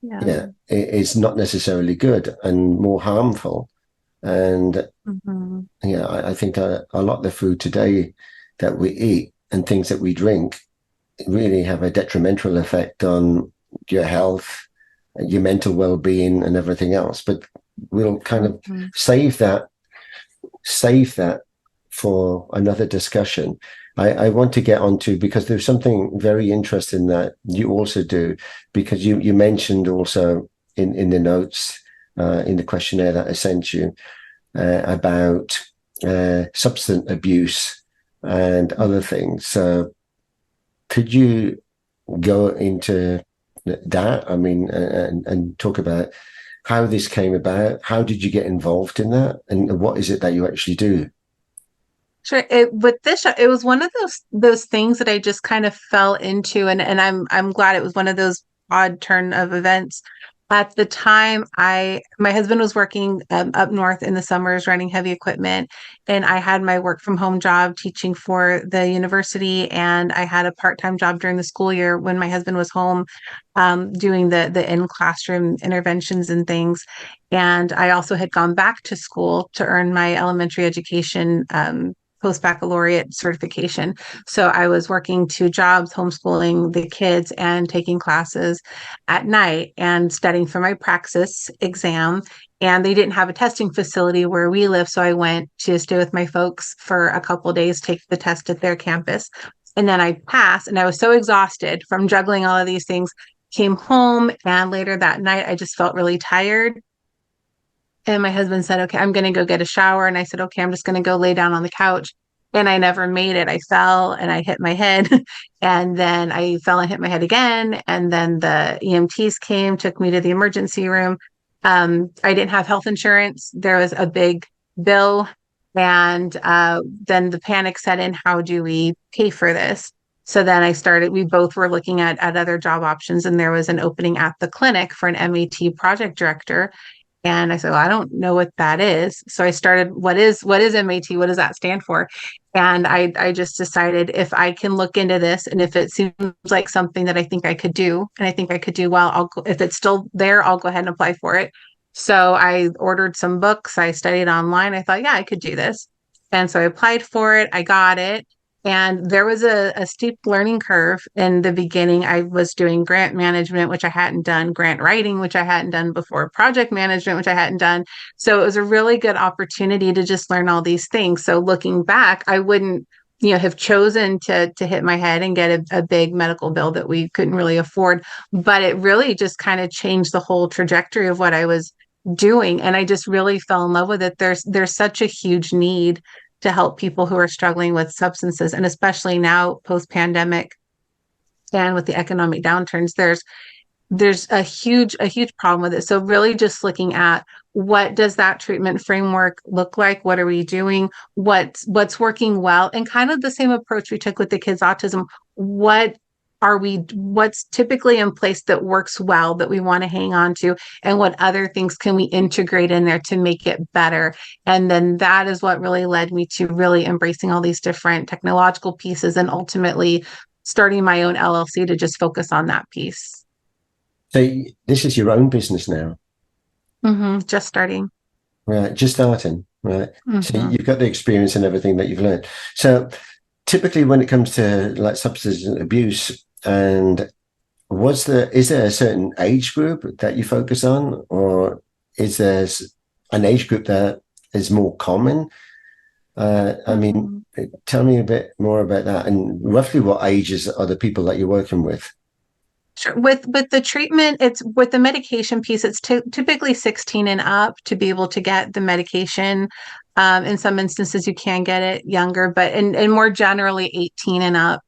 yeah, is not necessarily good and more harmful. And yeah, I think a lot of the food today that we eat and things that we drink really have a detrimental effect on your health, your mental well-being, and everything else. But we'll kind of save that for another discussion. I want to get onto, because there's something very interesting that you also do, because you mentioned also in the notes, in the questionnaire that I sent you, about substance abuse and other things. So could you go into that? I mean, and talk about how this came about. How did you get involved in that? And what is it that you actually do? Sure. With this show, it was one of those things that I just kind of fell into, and I'm glad it was one of those odd turn of events. At the time, my husband was working up north in the summers running heavy equipment, and I had my work from home job teaching for the university, and I had a part-time job during the school year when my husband was home, doing the in-classroom interventions and things. And I also had gone back to school to earn my elementary education post-baccalaureate certification. So I was working 2 jobs, homeschooling the kids and taking classes at night and studying for my praxis exam. And they didn't have a testing facility where we live. So I went to stay with my folks for a couple of days, take the test at their campus. And then I passed, and I was so exhausted from juggling all of these things, came home, and later that night, I just felt really tired. And my husband said, okay, I'm going to go get a shower. And I said, okay, I'm just going to go lay down on the couch. And I never made it. I fell and I hit my head. And then I fell and hit my head again. And then the EMTs came, took me to the emergency room. I didn't have health insurance. There was a big bill. And then the panic set in. How do we pay for this? So then we both were looking at other job options. And there was an opening at the clinic for an MAT project director. And I said, well, I don't know what that is. So I started, what is MAT? What does that stand for? And I just decided, if I can look into this, and if it seems like something that I think I could do, and I think I could do well, if it's still there, I'll go ahead and apply for it. So I ordered some books. I studied online. I thought, yeah, I could do this. And so I applied for it. I got it. And there was a steep learning curve in the beginning. I was doing grant management, which I hadn't done, grant writing, which I hadn't done before, project management, which I hadn't done. So it was a really good opportunity to just learn all these things. So looking back, I wouldn't, have chosen to hit my head and get a big medical bill that we couldn't really afford. But it really just kind of changed the whole trajectory of what I was doing. And I just really fell in love with it. There's such a huge need to help people who are struggling with substances, and especially now post-pandemic and with the economic downturns, there's a huge problem with it. So really just looking at, what does that treatment framework look like? What are we doing? What's working well? And kind of the same approach we took with the kids' autism. What's typically in place that works well, that we want to hang on to, and what other things can we integrate in there to make it better? And then that is what really led me to really embracing all these different technological pieces, and ultimately starting my own LLC to just focus on that piece. So this is your own business now? Just starting. Right, just starting, right. So you've got the experience and everything that you've learned. So typically when it comes to like substance abuse, and is there a certain age group that you focus on, or is there an age group that is more common? I mean, tell me a bit more about that, and roughly what ages are the people that you're working with? Sure. With the treatment, it's with the medication piece, it's typically 16 and up to be able to get the medication. In some instances, you can get it younger, but and more generally 18 and up.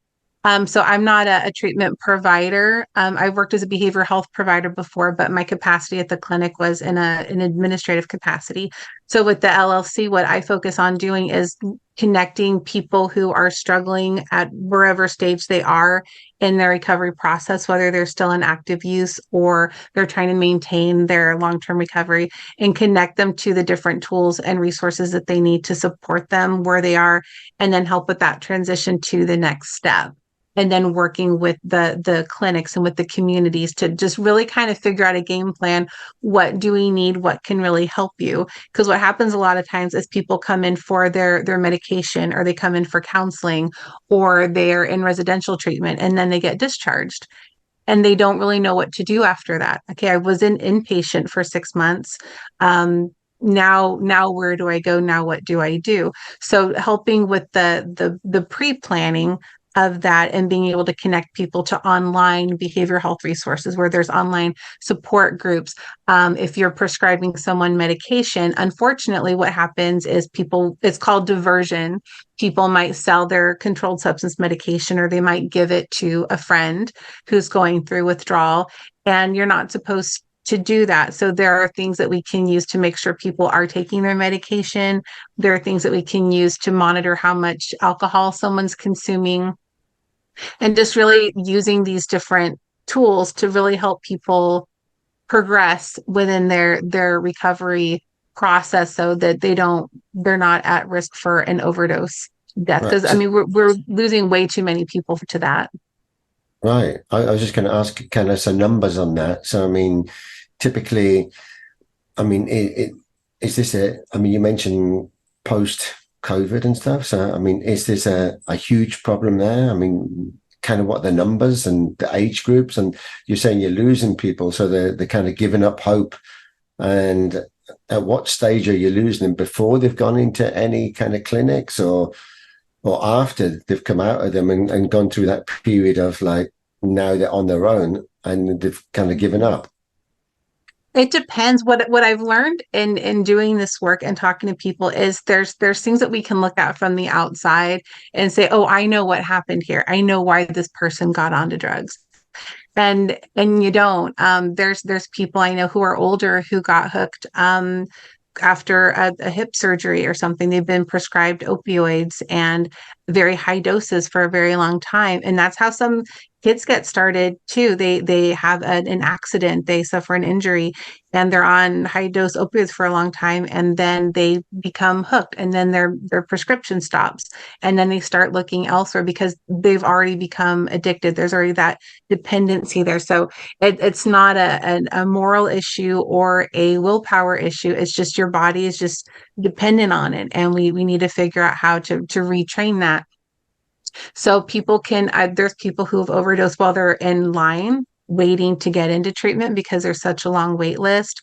So I'm not a treatment provider. I've worked as a behavioral health provider before, but my capacity at the clinic was in an administrative capacity. So with the LLC, what I focus on doing is connecting people who are struggling at wherever stage they are in their recovery process, whether they're still in active use or they're trying to maintain their long-term recovery, and connect them to the different tools and resources that they need to support them where they are, and then help with that transition to the next step. and then working with the clinics and with the communities to just really kind of figure out a game plan. What do we need? What can really help you? Because what happens a lot of times is people come in for their medication, or they come in for counseling, or they're in residential treatment, and then they get discharged. And they don't really know what to do after that. Okay, I was in inpatient for 6 months. Now where do I go? Now what do I do? So helping with the pre-planning of that, and being able to connect people to online behavioral health resources where there's online support groups. If you're prescribing someone medication, unfortunately, what happens is it's called diversion. People might sell their controlled substance medication, or they might give it to a friend who's going through withdrawal, and you're not supposed to do that. So there are things that we can use to make sure people are taking their medication. There are things that we can use to monitor how much alcohol someone's consuming, and just really using these different tools to really help people progress within their recovery process, so that they're not at risk for an overdose death. Because Right. I mean, we're losing way too many people to that. Right. I was just going to ask kind of some numbers on that. So, I mean, typically, I mean, is this I mean, you mentioned post-COVID and stuff. So, I mean, is this a huge problem there? I mean, kind of what the numbers and the age groups, and you're saying you're losing people, so they're kind of giving up hope. And at what stage are you losing them? Before they've gone into any kind of clinics, or after they've come out of them and gone through that period of like, now they're on their own and they've kind of given up? It depends. What I've learned in doing this work and talking to people is there's things that we can look at from the outside and say, oh, I know what happened here. I know why this person got onto drugs. And you don't. There's people I know who are older who got hooked after a hip surgery or something. They've been prescribed opioids and very high doses for a very long time, and that's how some kids get started too. They have an accident, they suffer an injury, and they're on high dose opioids for a long time, and then they become hooked, and then their prescription stops, and then they start looking elsewhere because they've already become addicted. There's already that dependency there. So it's not a moral issue or a willpower issue. It's just your body is just dependent on it, and we need to figure out how to retrain that. So people there's people who have overdosed while they're in line waiting to get into treatment because there's such a long wait list.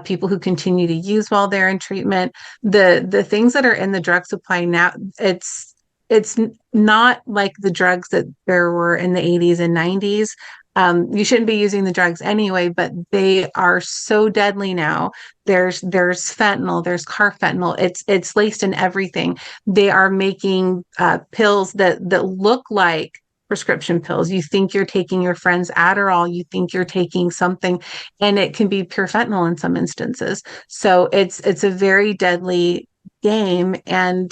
People who continue to use while they're in treatment. The things that are in the drug supply now, it's not like the drugs that there were in the 80s and 90s. You shouldn't be using the drugs anyway, but they are so deadly now. There's fentanyl, there's carfentanil. It's laced in everything. They are making pills that look like prescription pills. You think you're taking your friend's Adderall, you think you're taking something, and it can be pure fentanyl in some instances. So it's a very deadly game, and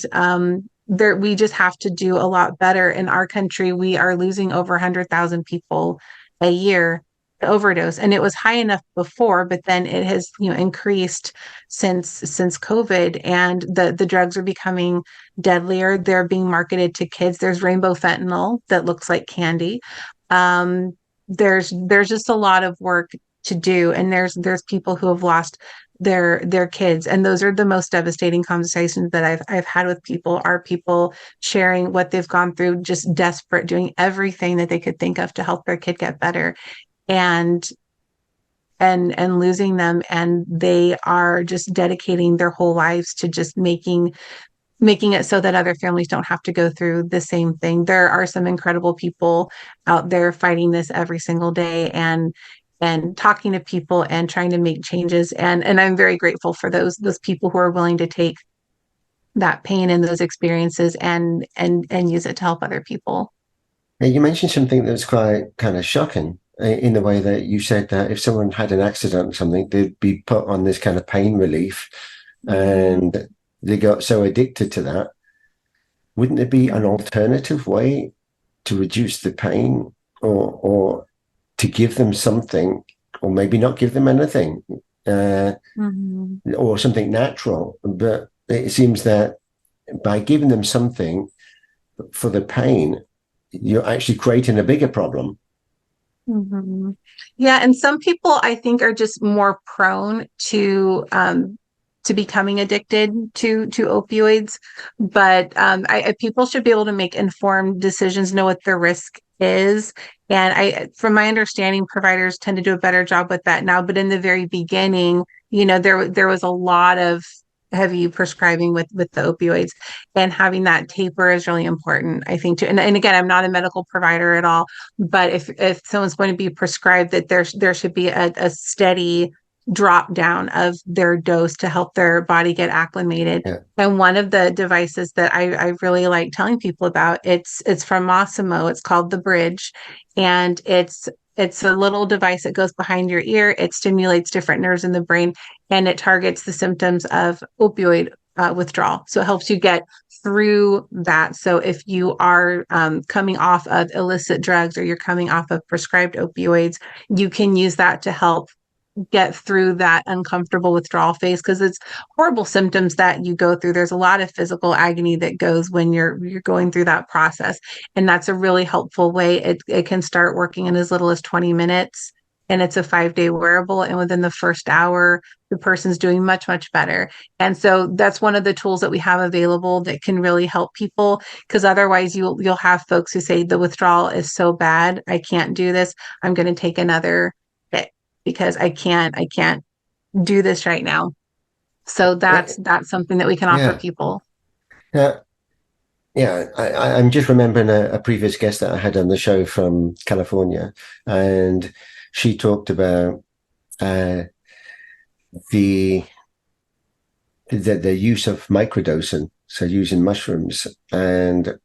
we just have to do a lot better. In our country, we are losing over 100,000 people a year to overdose, and it was high enough before, but then it has increased since COVID, and the drugs are becoming deadlier. They're being marketed to kids. There's rainbow fentanyl that looks like candy. There's just a lot of work to do, and there's people who have lost their kids, and those are the most devastating conversations that I've had with people, are people sharing what they've gone through, just desperate, doing everything that they could think of to help their kid get better, and losing them, and they are just dedicating their whole lives to just making it so that other families don't have to go through the same thing. There are some incredible people out there fighting this every single day, and talking to people and trying to make changes. And I'm very grateful for those people who are willing to take that pain and those experiences and use it to help other people. Now, you mentioned something that was quite kind of shocking, in the way that you said that if someone had an accident or something, they'd be put on this kind of pain relief, and they got so addicted to that. Wouldn't there be an alternative way to reduce the pain, or to give them something, or maybe not give them anything, or something natural? But it seems that by giving them something for the pain, you're actually creating a bigger problem. Mm-hmm. Yeah, and some people I think are just more prone to becoming addicted to opioids, but people should be able to make informed decisions, know what their risk is. And from my understanding, providers tend to do a better job with that now. But in the very beginning, there was a lot of heavy prescribing with the opioids, and having that taper is really important, I think, too. And again, I'm not a medical provider at all, but if someone's going to be prescribed, that there should be a steady drop down of their dose to help their body get acclimated. Yeah. And one of the devices that I really like telling people about, it's from Masimo. It's called the Bridge, and it's a little device that goes behind your ear. It stimulates different nerves in the brain, and it targets the symptoms of opioid withdrawal. So it helps you get through that. So if you are coming off of illicit drugs, or you're coming off of prescribed opioids, you can use that to help get through that uncomfortable withdrawal phase, because it's horrible symptoms that you go through. There's a lot of physical agony that goes when you're going through that process, and that's a really helpful way. It can start working in as little as 20 minutes, and it's a 5-day wearable, and within the first hour the person's doing much better. And so that's one of the tools that we have available that can really help people, because otherwise you'll have folks who say the withdrawal is so bad, I can't do this, I'm going to take another hit because I can't do this right now. So that's something that we can offer people. Yeah. I'm just remembering a previous guest that I had on the show from California, and she talked about the use of microdosing, so using mushrooms, and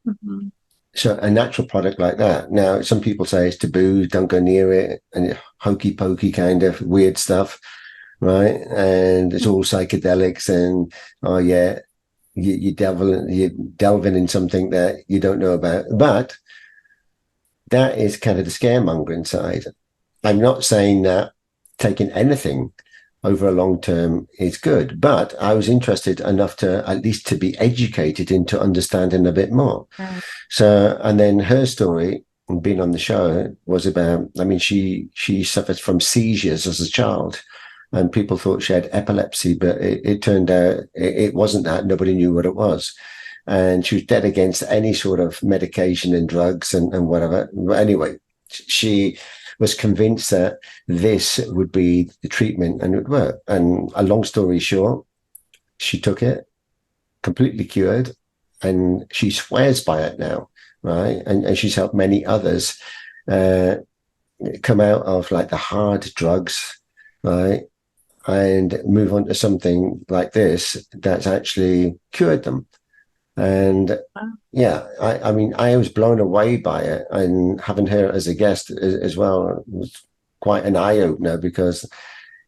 so a natural product like that. Now, some people say it's taboo, don't go near it, and hokey pokey kind of weird stuff, right? And it's all psychedelics, and you're delving in something that you don't know about. But that is kind of the scaremongering side. I'm not saying that taking anything over a long term is good, but I was interested enough to at least to be educated into understanding a bit more. So, and then her story, being on the show, was about, she suffers from seizures as a child, and people thought she had epilepsy, but it turned out it wasn't that. Nobody knew what it was. And she was dead against any sort of medication and drugs and whatever. But anyway, she was convinced that this would be the treatment and it would work. And a long story short, she took it, completely cured, and she swears by it now, right? And she's helped many others come out of like the hard drugs, right? And move on to something like this that's actually cured them. And I was blown away by it, and having her as a guest as well was quite an eye-opener, because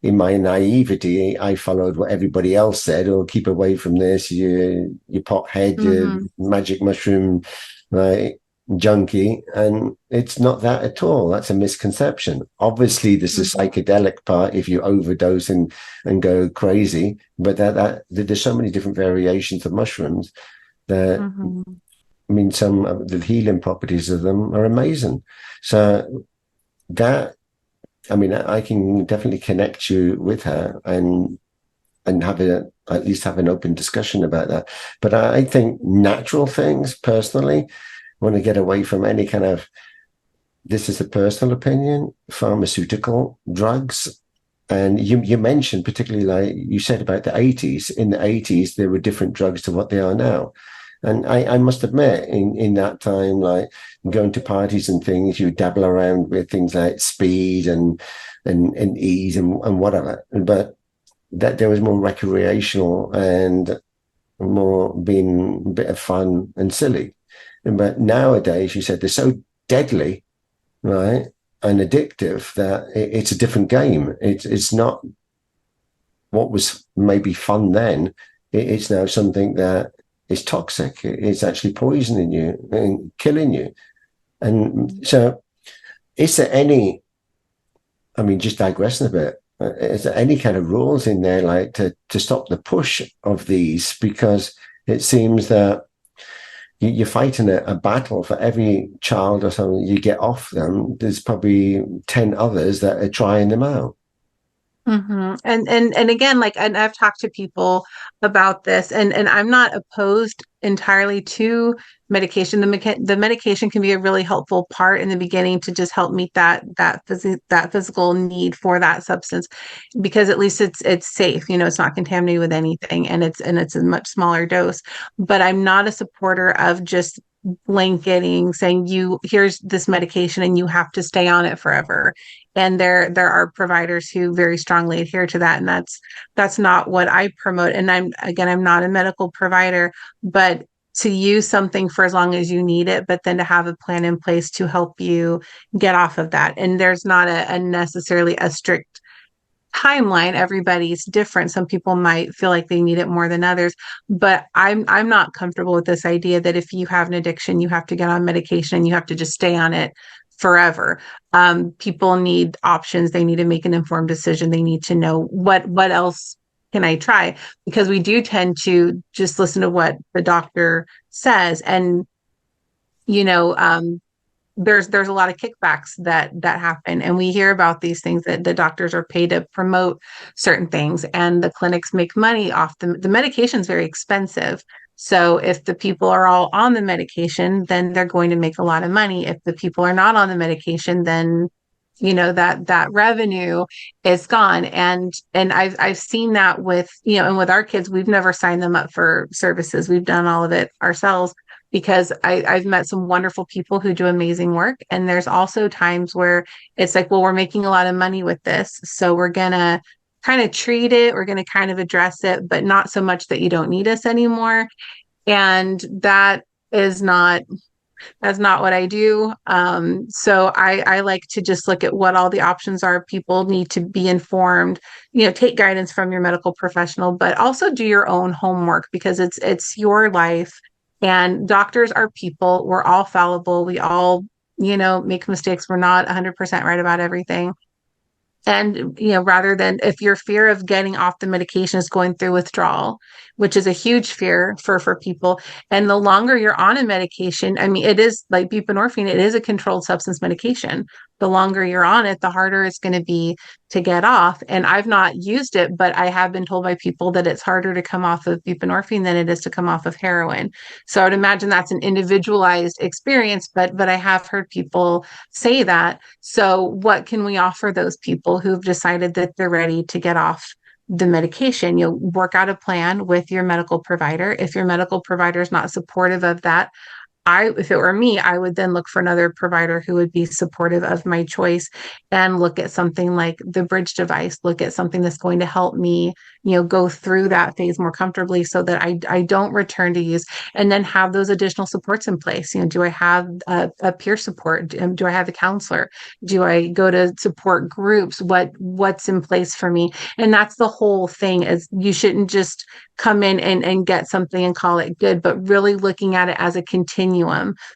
in my naivety, I followed what everybody else said: "Oh, keep away from this, you pothead, you magic mushroom, right, junkie." And it's not that at all. That's a misconception. Obviously, there's a psychedelic part if you overdose and go crazy, but that there's so many different variations of mushrooms that some of the healing properties of them are amazing. So that, I can definitely connect you with her and have at least have an open discussion about that. But I think natural things, personally, want to get away from any kind of, this is a personal opinion, pharmaceutical drugs. And you mentioned, particularly like you said about the 80s, in the 80s, there were different drugs to what they are now. And I must admit, in that time, like going to parties and things, you dabble around with things like speed and ease and whatever. But that there was more recreational and more being a bit of fun and silly. But nowadays, you said they're so deadly, right, and addictive that it's a different game. It's not what was maybe fun then. It's now something that is toxic. It's actually poisoning you and killing you. And so, is there any? Just digressing a bit. Is there any kind of rules in there, like to stop the push of these? Because it seems that, you're fighting a battle for every child or something you get off them. There's probably 10 others that are trying them out. Mm-hmm. And again, like, and I've talked to people about this, and I'm not opposed entirely to medication. The medication can be a really helpful part in the beginning to just help meet that physical need for that substance, because at least it's safe. It's not contaminated with anything, and it's a much smaller dose. But I'm not a supporter of just blanketing saying here's this medication and you have to stay on it forever. And there are providers who very strongly adhere to that, and that's not what I promote. And I'm not a medical provider, but to use something for as long as you need it, but then to have a plan in place to help you get off of that. And there's not a necessarily a strict timeline. Everybody's different. Some people might feel like they need it more than others, but I'm not comfortable with this idea that if you have an addiction, you have to get on medication and you have to just stay on it forever. People need options. They need to make an informed decision. They need to know what else can I try? Because we do tend to just listen to what the doctor says, and there's a lot of kickbacks that happen, and we hear about these things that the doctors are paid to promote certain things, and the clinics make money off the medication is very expensive. So if the people are all on the medication, then they're going to make a lot of money. If the people are not on the medication, then that revenue is gone. And I've seen that with and with our kids, we've never signed them up for services. We've done all of it ourselves, because I've met some wonderful people who do amazing work. And there's also times where it's like, well, we're making a lot of money with this, so we're gonna kind of treat it, we're gonna kind of address it, but not so much that you don't need us anymore. And that's not what I do. So I like to just look at what all the options are. People need to be informed, take guidance from your medical professional, but also do your own homework, because it's your life. And doctors are people. We're all fallible. We all, make mistakes. We're not 100% right about everything. And, rather than, if your fear of getting off the medication is going through withdrawal, which is a huge fear for people. And the longer you're on a medication, I mean, it is like buprenorphine, it is a controlled substance medication. The longer you're on it, the harder it's going to be to get off. And I've not used it, but I have been told by people that it's harder to come off of buprenorphine than it is to come off of heroin. So I would imagine that's an individualized experience, but I have heard people say that. So what can we offer those people who've decided that they're ready to get off the medication? You'll work out a plan with your medical provider. If your medical provider is not supportive of that, if it were me, I would then look for another provider who would be supportive of my choice, and look at something like the bridge device, look at something that's going to help me, go through that phase more comfortably, so that I don't return to use, and then have those additional supports in place. Do I have a peer support? Do I have a counselor? Do I go to support groups? What's in place for me? And that's the whole thing, is you shouldn't just come in and get something and call it good, but really looking at it as a continuum,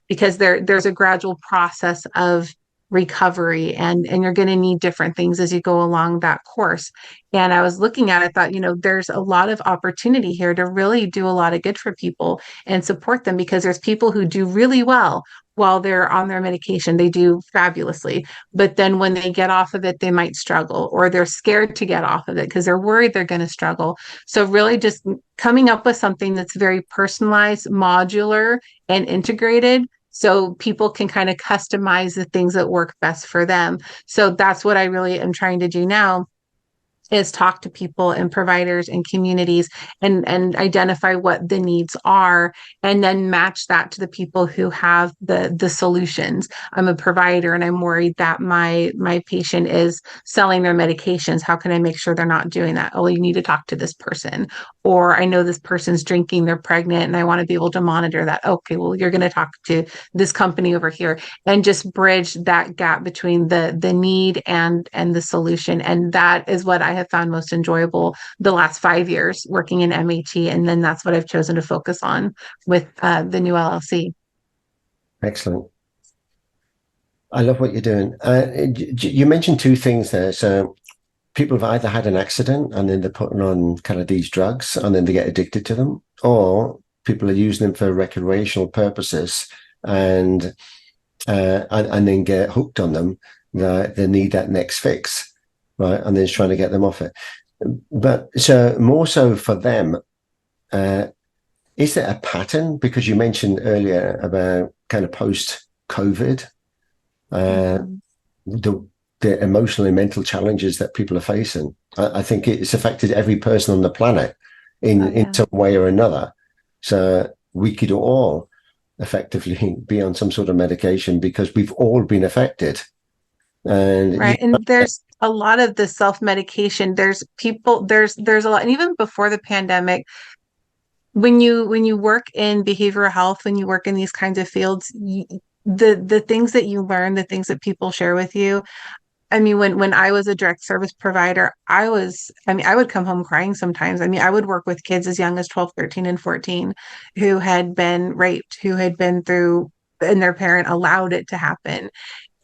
because there's a gradual process of recovery, and you're going to need different things as you go along that course. And I was looking at it, thought, there's a lot of opportunity here to really do a lot of good for people and support them, because there's people who do really well while they're on their medication. They do fabulously, but then when they get off of it, they might struggle, or they're scared to get off of it because they're worried they're going to struggle. So really just coming up with something that's very personalized, modular, and integrated, so people can kind of customize the things that work best for them. So that's what I really am trying to do now, is talk to people and providers and communities, and identify what the needs are, and then match that to the people who have the solutions. I'm a provider and I'm worried that my patient is selling their medications. How can I make sure they're not doing that? Oh, you need to talk to this person. Or I know this person's drinking, they're pregnant, and I want to be able to monitor that. Okay, well, you're going to talk to this company over here, and just bridge that gap between the need and the solution. And that is what I have found most enjoyable the last 5 years working in MAT. And then that's what I've chosen to focus on with the new LLC. Excellent. I love what you're doing. You mentioned two things there. So people have either had an accident and then they're putting on kind of these drugs and then they get addicted to them, or people are using them for recreational purposes, and then get hooked on them, that they need that next fix, right? And then it's trying to get them off it. But so more so for them, is there a pattern? Because you mentioned earlier about kind of post-COVID, the emotional and mental challenges that people are facing. I think it's affected every person on the planet in some way or another. So we could all effectively be on some sort of medication because we've all been affected. And right. And there's a lot of the self-medication. There's a lot, and even before the pandemic, when you work in behavioral health, when you work in these kinds of fields, the things that you learn, the things that people share with you. I mean, when I was a direct service provider, I would come home crying sometimes. I mean, I would work with kids as young as 12, 13, and 14 who had been raped, who had been through, and their parent allowed it to happen.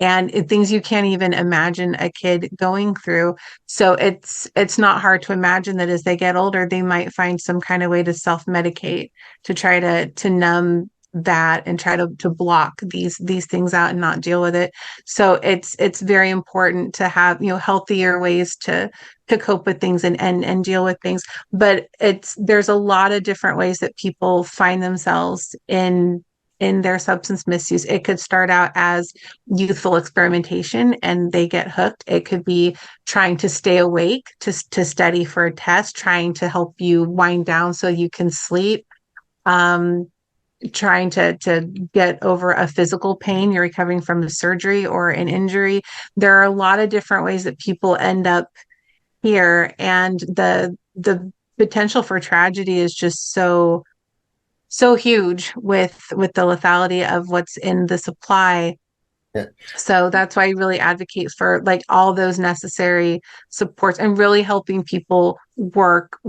And things you can't even imagine a kid going through. So it's not hard to imagine that as they get older, they might find some kind of way to self-medicate, to try to numb that and try to block these things out and not deal with it. So it's very important to have, healthier ways to cope with things and deal with things. But there's a lot of different ways that people find themselves in their substance misuse. It could start out as youthful experimentation and they get hooked. It could be trying to stay awake to study for a test, trying to help you wind down so you can sleep. Trying to get over a physical pain, you're recovering from a surgery or an injury. There are a lot of different ways that people end up here, and the potential for tragedy is just so huge with the lethality of what's in the supply. Yeah. So that's why I really advocate for like all those necessary supports and really helping people work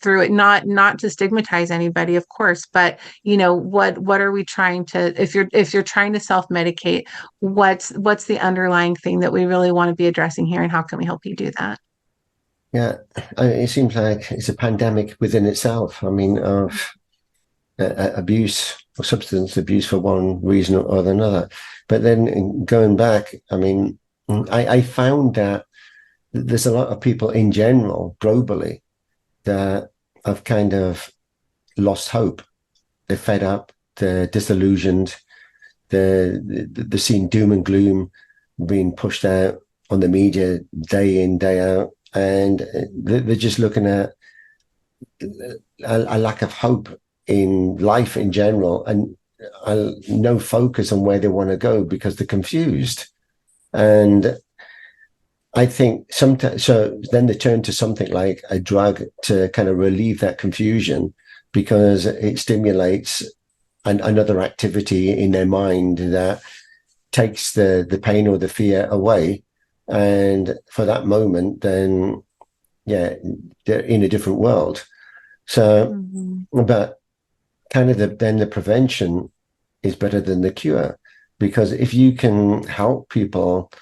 through it, not to stigmatize anybody, of course, but what are we trying to, if you're trying to self-medicate, what's the underlying thing that we really want to be addressing here, and how can we help you do that? Yeah, it seems like it's a pandemic within itself. I mean, of abuse or substance abuse for one reason or another. But then going back, I mean, I found that there's a lot of people in general, globally, that have kind of lost hope. They're fed up, they're disillusioned, they're seeing doom and gloom being pushed out on the media day in, day out. And they're just looking at a lack of hope in life in general, and no focus on where they want to go because they're confused. And I think sometimes, so then they turn to something like a drug to kind of relieve that confusion, because it stimulates another activity in their mind that takes the pain or the fear away. And for that moment, then, yeah, they're in a different world. So, but kind of then the prevention is better than the cure, because if you can help people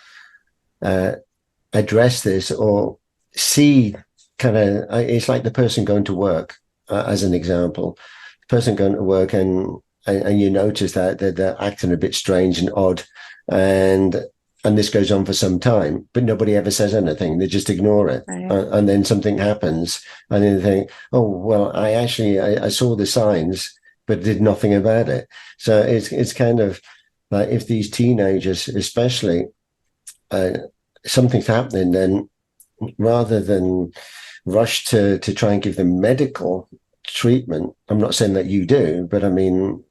address this or see kind of, it's like the person going to work, as an example, the person going to work and you notice that they're acting a bit strange and odd, and this goes on for some time, but nobody ever says anything. They just ignore it. Right. And then something happens and then they think, oh, well, I saw the signs, but did nothing about it. So it's kind of like, if these teenagers, especially, something's happening, then rather than rush to try and give them medical treatment, I'm not saying that you do, but I mean,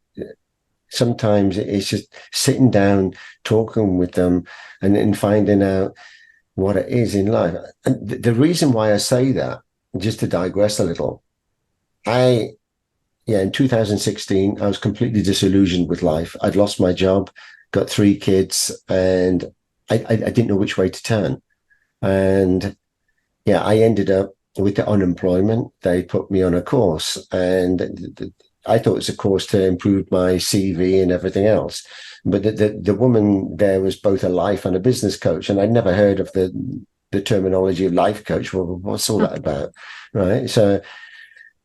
sometimes it's just sitting down, talking with them, and finding out what it is in life. And the reason why I say that, just to digress a little, in 2016, I was completely disillusioned with life. I'd lost my job, got 3 kids, and I didn't know which way to turn. And yeah, I ended up with the unemployment. They put me on a course, and I thought it was a course to improve my CV and everything else. But the woman there was both a life and a business coach, and I'd never heard of the terminology of life coach. Well, what's all that about, right? So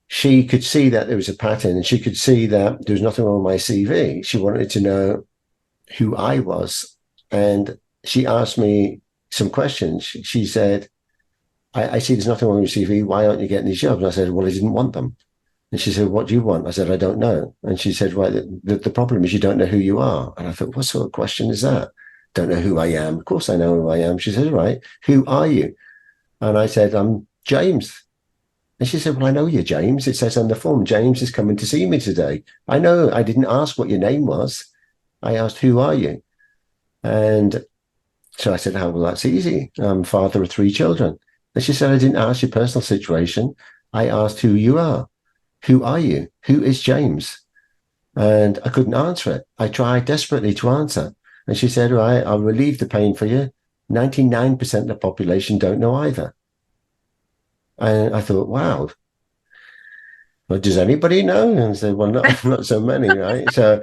she could see that there was a pattern, and she could see that there was nothing wrong with my CV. She wanted to know who I was. And she asked me some questions. She said, I see there's nothing wrong with your CV. Why aren't you getting these jobs? And I said, well, I didn't want them. And she said, what do you want? I said, I don't know. And she said, well, the problem is you don't know who you are. And I thought, what sort of question is that? Don't know who I am. Of course I know who I am. She said, right, who are you? And I said, I'm James. And she said, well, I know you're James. It says on the form, James is coming to see me today. I know. I didn't ask what your name was. I asked, who are you? And so I said, oh, well, that's easy. I'm father of 3 children. And she said, I didn't ask your personal situation. I asked who you are. Who are you? Who is James? And I couldn't answer it. I tried desperately to answer. And she said, right, I'll relieve the pain for you. 99% of the population don't know either. And I thought, wow, well, does anybody know? And I said, well, not so many, right? So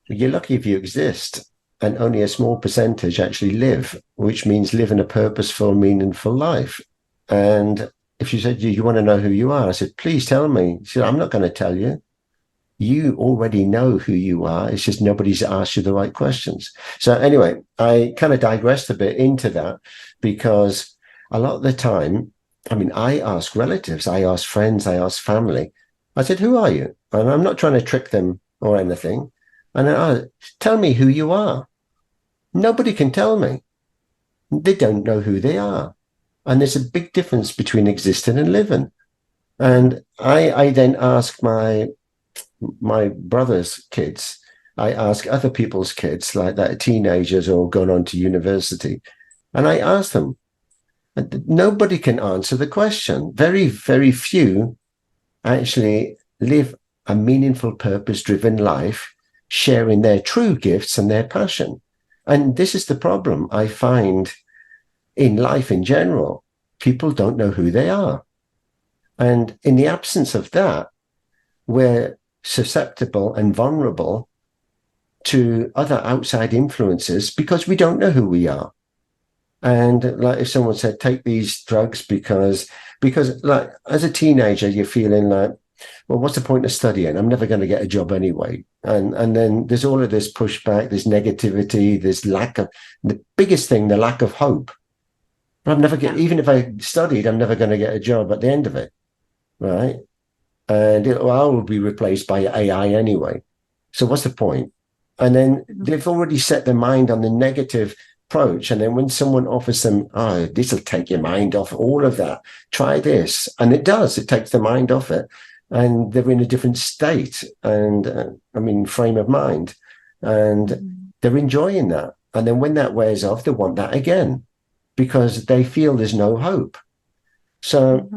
you're lucky if you exist, and only a small percentage actually live, which means live in a purposeful, meaningful life. And if she said, you want to know who you are? I said, please tell me. She said, I'm not going to tell you. You already know who you are. It's just nobody's asked you the right questions. So anyway, I kind of digressed a bit into that, because a lot of the time, I mean, I ask relatives, I ask friends, I ask family. I said, who are you? And I'm not trying to trick them or anything. And then, tell me who you are. Nobody can tell me. They don't know who they are. And there's a big difference between existing and living. And I then ask my brother's kids, I ask other people's kids, like that, teenagers or going on to university, and I ask them. Nobody can answer the question. Very, very few actually live a meaningful, purpose-driven life, sharing their true gifts and their passion. And this is the problem I find in life in general. People don't know who they are. And in the absence of that, we're susceptible and vulnerable to other outside influences because we don't know who we are. And like if someone said, take these drugs because like as a teenager, you're feeling like, well, what's the point of studying? I'm never going to get a job anyway. And then there's all of this pushback, there's negativity, there's the biggest thing, the lack of hope. But even if I studied, I'm never going to get a job at the end of it. Right. And I will be replaced by AI anyway. So what's the point? And then they've already set their mind on the negative approach. And then when someone offers them, oh, this will take your mind off all of that, try this. And it does, it takes the mind off it. And they're in a different state and frame of mind. And they're enjoying that. And then when that wears off, they want that again because they feel there's no hope. So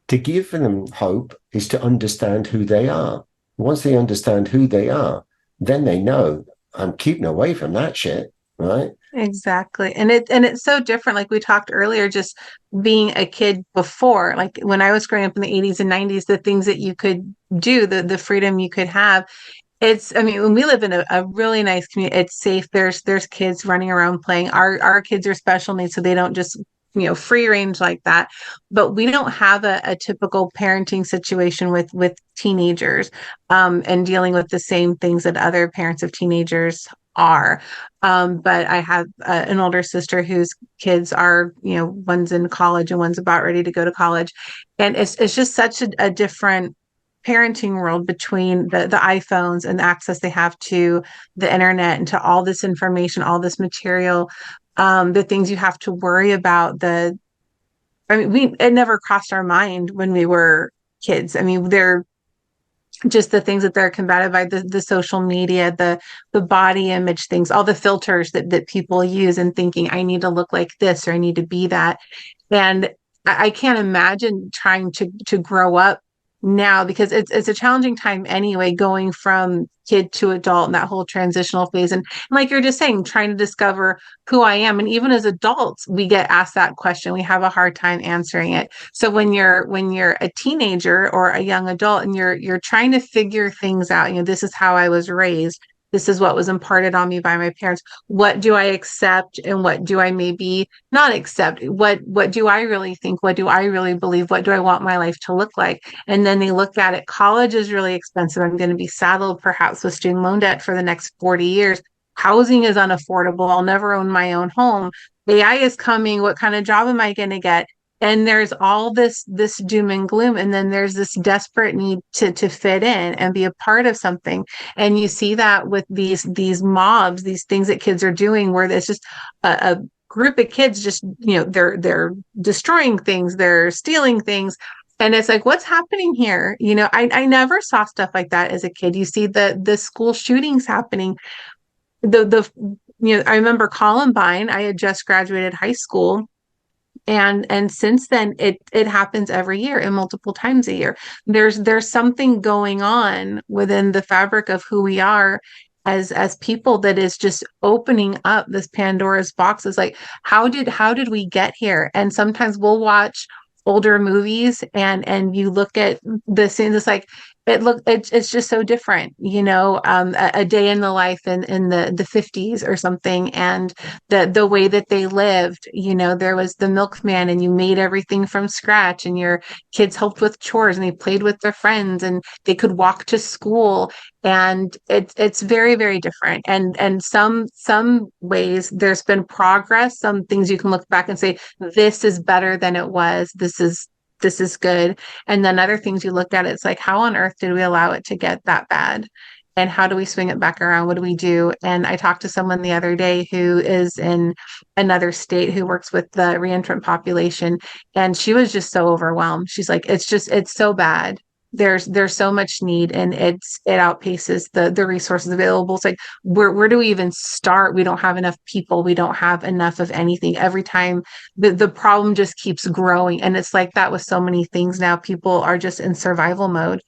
to give them hope is to understand who they are. Once they understand who they are, then they know I'm keeping away from that shit, right? Exactly. And it's so different. Like we talked earlier, just being a kid before, like when I was growing up in the 80s and 90s, the things that you could do, the freedom you could have. When we live in a really nice community, it's safe. There's kids running around playing. Our kids are special needs, so they don't just, free range like that. But we don't have a typical parenting situation with teenagers and dealing with the same things that other parents of teenagers are. But I have an older sister whose kids are, one's in college and one's about ready to go to college. And it's just such a different parenting world between the iPhones and the access they have to the internet and to all this information, all this material, the things you have to worry about. It never crossed our mind when we were kids. They're just the things that they're combated by, the social media, the body image things, all the filters that people use and thinking I need to look like this or I need to be that. And I can't imagine trying to grow up now because it's a challenging time anyway, going from kid to adult and that whole transitional phase. And like you're just saying, trying to discover who I am. And even as adults, we get asked that question. We have a hard time answering it. So when you're a teenager or a young adult and you're trying to figure things out, this is how I was raised. This is what was imparted on me by my parents. What do I accept and what do I maybe not accept? What do I really think? What do I really believe? What do I want my life to look like? And then they look at it. College is really expensive. I'm going to be saddled perhaps with student loan debt for the next 40 years. Housing is unaffordable. I'll never own my own home. AI is coming. What kind of job am I going to get? And there's all this doom and gloom, and then there's this desperate need to fit in and be a part of something. And you see that with these mobs, these things that kids are doing, where there's just a group of kids just, they're destroying things, they're stealing things. And it's like, what's happening here? I never saw stuff like that as a kid. You see the school shootings happening. I remember Columbine. I had just graduated high school. And since then, it happens every year and multiple times a year. There's something going on within the fabric of who we are as people that is just opening up this Pandora's box. It's like, how did we get here? And sometimes we'll watch older movies and you look at the scenes, it's like it's just so different, a day in the life in the 50s or something, and the way that they lived. There was the milkman, and you made everything from scratch, and your kids helped with chores, and they played with their friends, and they could walk to school. And it's very, very different. And some ways there's been progress, some things you can look back and say, this is better than it was. This is good. And then other things you look at, it's like, how on earth did we allow it to get that bad? And how do we swing it back around? What do we do? And I talked to someone the other day who is in another state who works with the reentrant population. And she was just so overwhelmed. She's like, it's so bad. There's so much need, and it outpaces the resources available. It's like, where do we even start? We don't have enough people. We don't have enough of anything. Every time the problem just keeps growing. And it's like that with so many things now. People are just in survival mode,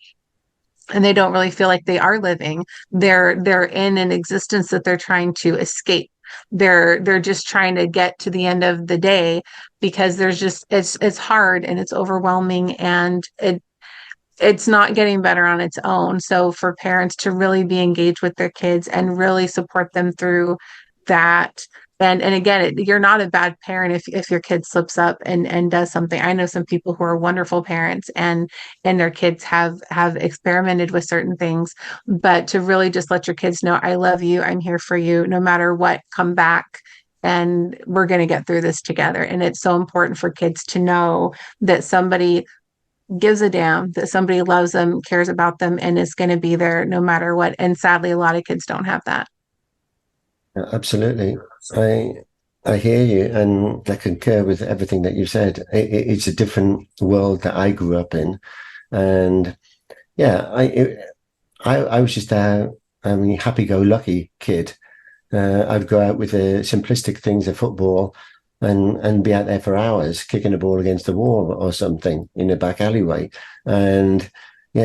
and they don't really feel like they are living. They're in an existence that they're trying to escape. They're just trying to get to the end of the day, because there's just it's hard and it's overwhelming, and it's not getting better on its own. So for parents to really be engaged with their kids and really support them through that. And again, you're not a bad parent if your kid slips up and does something. I know some people who are wonderful parents, and their kids have experimented with certain things, but to really just let your kids know, I love you, I'm here for you, no matter what, come back, and we're going to get through this together. And it's so important for kids to know that somebody gives a damn, that somebody loves them, cares about them, and is going to be there no matter what. And sadly, a lot of kids don't have that. Absolutely. I hear you, and I concur with everything that you said. It's a different world that I grew up in. And yeah, I was just a happy-go-lucky kid. I'd go out with the simplistic things of football and be out there for hours kicking a ball against the wall or something in the back alleyway, and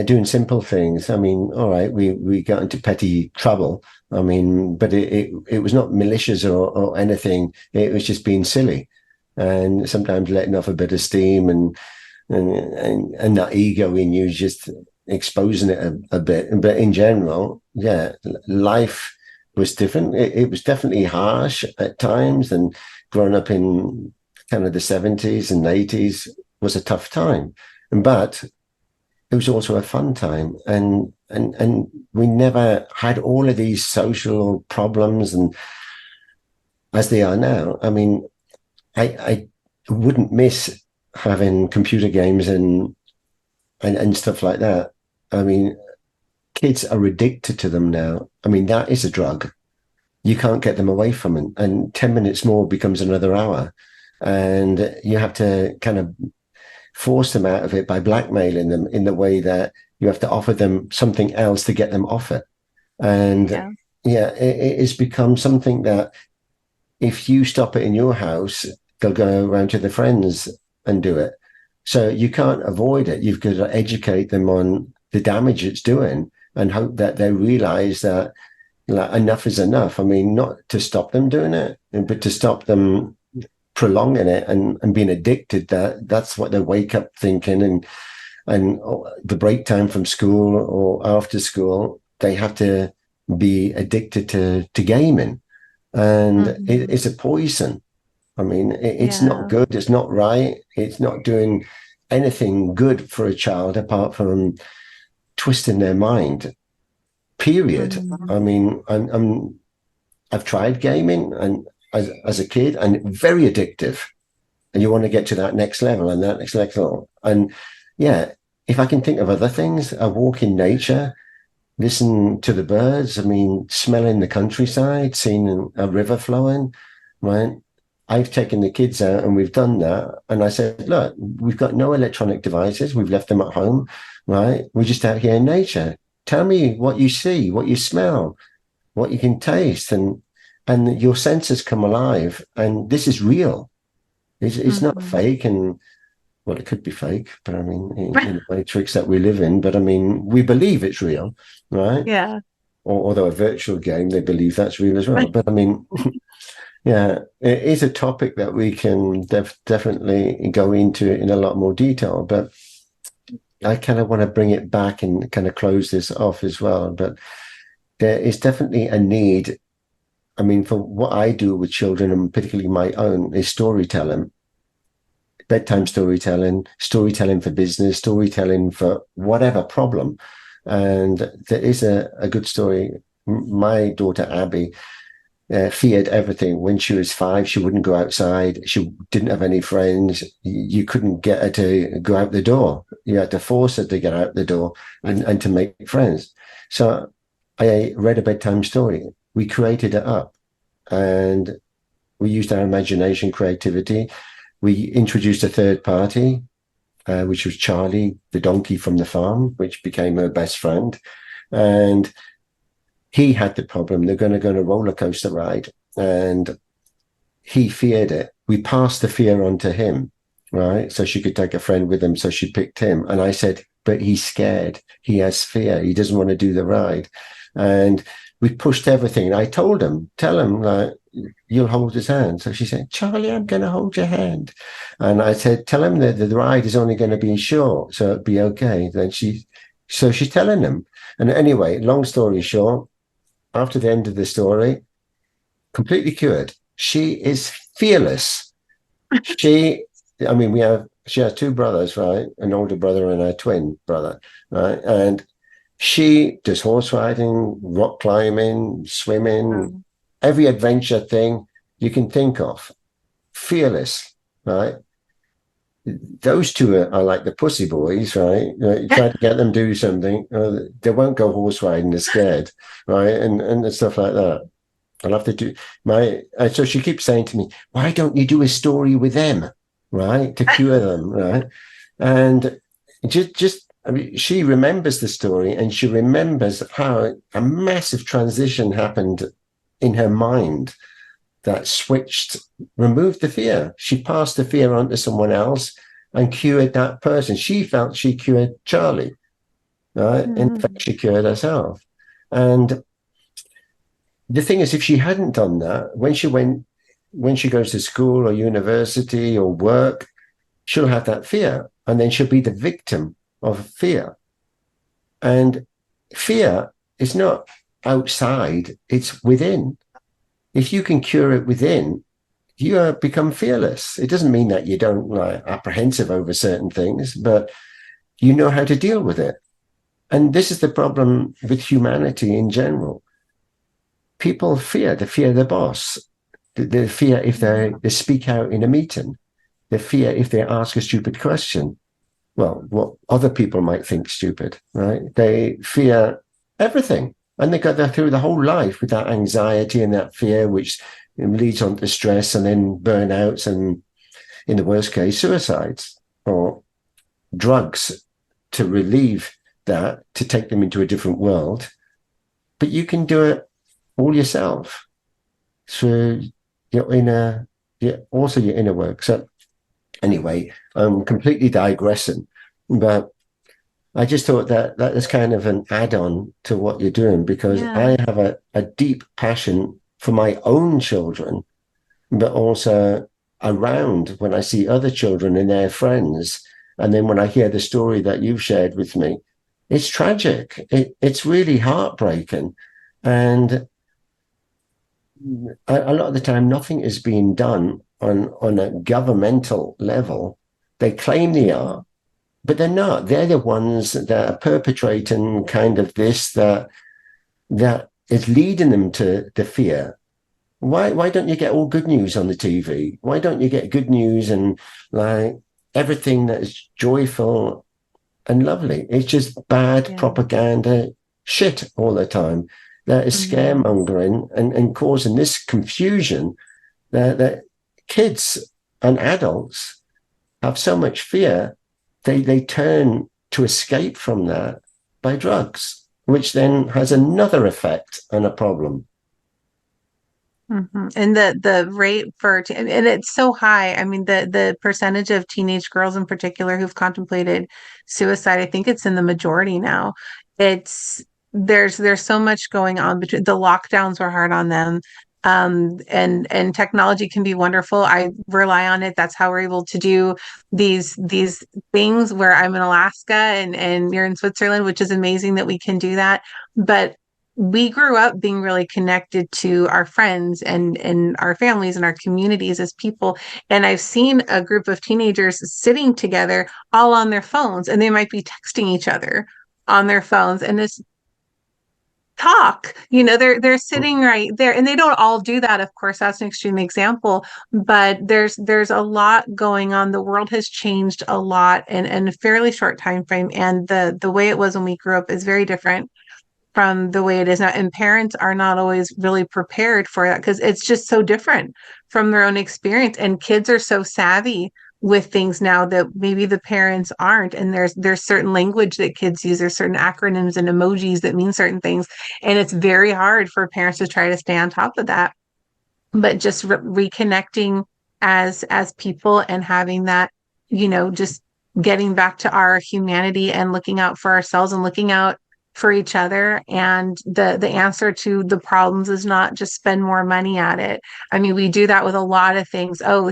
doing simple things. I mean, all right, we got into petty trouble. I mean, but it was not malicious or anything. It was just being silly, and sometimes letting off a bit of steam, and that ego in you, just exposing it a bit. But in general, life was different. It was definitely harsh at times, and growing up in kind of the 70s and 80s was a tough time, but it was also a fun time. And we never had all of these social problems and as they are now. I mean, I wouldn't miss having computer games and stuff like that. I mean, kids are addicted to them now. I mean, that is a drug. You can't get them away from it. And 10 minutes more becomes another hour. And you have to kind of force them out of it by blackmailing them in the way that you have to offer them something else to get them off it. And it's become something that if you stop it in your house, they'll go around to their friends and do it. So you can't avoid it. You've got to educate them on the damage it's doing and hope that they realize that enough is enough. I mean, not to stop them doing it, but to stop them prolonging it and being addicted. That's what they wake up thinking. And the break time from school or after school, they have to be addicted to gaming. And it's a poison. I mean, it's not good. It's not right. It's not doing anything good for a child apart from twisting their mind, period. I mean, I've tried gaming and as a kid, and very addictive. And you want to get to that next level and that next level. And yeah, if I can think of other things, a walk in nature, listen to the birds, I mean, smelling the countryside, seeing a river flowing, right? I've taken the kids out and we've done that. And I said, look, we've got no electronic devices. We've left them at home, right? We're just out here in nature. Tell me what you see, what you smell, what you can taste, and your senses come alive. And this is real. It's not fake. And well, it could be fake, but I mean, in the matrix that we live in, but I mean, we believe it's real, right? Yeah. Although a virtual game, they believe that's real as well. But I mean, yeah, it is a topic that we can definitely go into in a lot more detail, but I kind of want to bring it back and kind of close this off as well. But there is definitely a need. I mean, for what I do with children, and particularly my own, is storytelling. Bedtime storytelling, storytelling for business, storytelling for whatever problem. And there is a good story. My daughter, Abby, feared everything. When she was 5, she wouldn't go outside. She didn't have any friends. You couldn't get her to go out the door. You had to force her to get out the door and to make friends. So I read a bedtime story. We created it up and we used our imagination, creativity. We introduced a third party, which was Charlie, the donkey from the farm, which became her best friend. And he had the problem. They're going to go on a roller coaster ride. And he feared it. We passed the fear on to him, right? So she could take a friend with him. So she picked him. And I said, but he's scared. He has fear. He doesn't want to do the ride. And we pushed everything. I told him, tell him, like, you'll hold his hand. So she said, Charlie, I'm going to hold your hand. And I said, tell him that the ride is only going to be short, so it'll be okay. Then she's telling him. And anyway, long story short, after the end of the story, completely cured. She is fearless. She has 2 brothers, right? An older brother and a twin brother, right? And she does horse riding, rock climbing, swimming, every adventure thing you can think of. Fearless, right? Those 2 are like the pussy boys, right? You try to get them to do something, they won't go horse riding, they're scared, right? And stuff like that. I'll have to do so she keeps saying to me, why don't you do a story with them, right? To cure them, right? And I mean, she remembers the story, and she remembers how a massive transition happened in her mind that removed the fear. She passed the fear on to someone else and cured that person. She felt she cured Charlie, right? In fact, she cured herself. And the thing is, if she hadn't done that, when she goes to school or university or work, she'll have that fear, and then she'll be the victim of fear. And fear is not outside, it's within. If you can cure it within, you become fearless. It doesn't mean that you don't apprehensive over certain things, but you know how to deal with it. And this is the problem with humanity in general. People fear the boss. They fear if they speak out in a meeting. They fear if they ask a stupid question. Well, what other people might think stupid, right? They fear everything. And they go through the whole life with that anxiety and that fear, which leads on to stress and then burnouts and, in the worst case, suicides or drugs to relieve that, to take them into a different world. But you can do it all yourself through your inner work. So anyway, I'm completely digressing, but I just thought that is kind of an add-on to what you're doing, because I have a deep passion for my own children, but also around when I see other children and their friends. And then when I hear the story that you've shared with me, it's tragic. It's really heartbreaking. And a lot of the time, nothing is being done on a governmental level. They claim they are, but they're not. They're the ones that are perpetrating kind of this that is leading them to the fear. Why don't you get all good news on the TV? Why don't you get good news and like everything that is joyful and lovely? It's just bad propaganda shit all the time. That is scaremongering and causing this confusion that kids and adults have so much fear, they turn to escape from that by drugs, which then has another effect and a problem. And the rate and it's so high. I mean, the percentage of teenage girls in particular who've contemplated suicide, I think it's in the majority now. There's so much going on between the lockdowns were hard on them. And technology can be wonderful. I rely on it. That's how we're able to do these things where I'm in Alaska and you're in Switzerland, which is amazing that we can do that. But we grew up being really connected to our friends and our families and our communities as people. And I've seen a group of teenagers sitting together all on their phones, and they might be texting each other on their phones. And this talk, they're sitting right there, and they don't all do that. Of course, that's an extreme example, but there's a lot going on. The world has changed a lot in a fairly short time frame. And the way it was when we grew up is very different from the way it is now. And parents are not always really prepared for that because it's just so different from their own experience. And kids are so savvy with things now that maybe the parents aren't. And there's certain language that kids use. There's certain acronyms and emojis that mean certain things. And it's very hard for parents to try to stay on top of that. But just reconnecting as people and having that, just getting back to our humanity and looking out for ourselves and looking out for each other. And the answer to the problems is not just spend more money at it. I mean, we do that with a lot of things. Oh,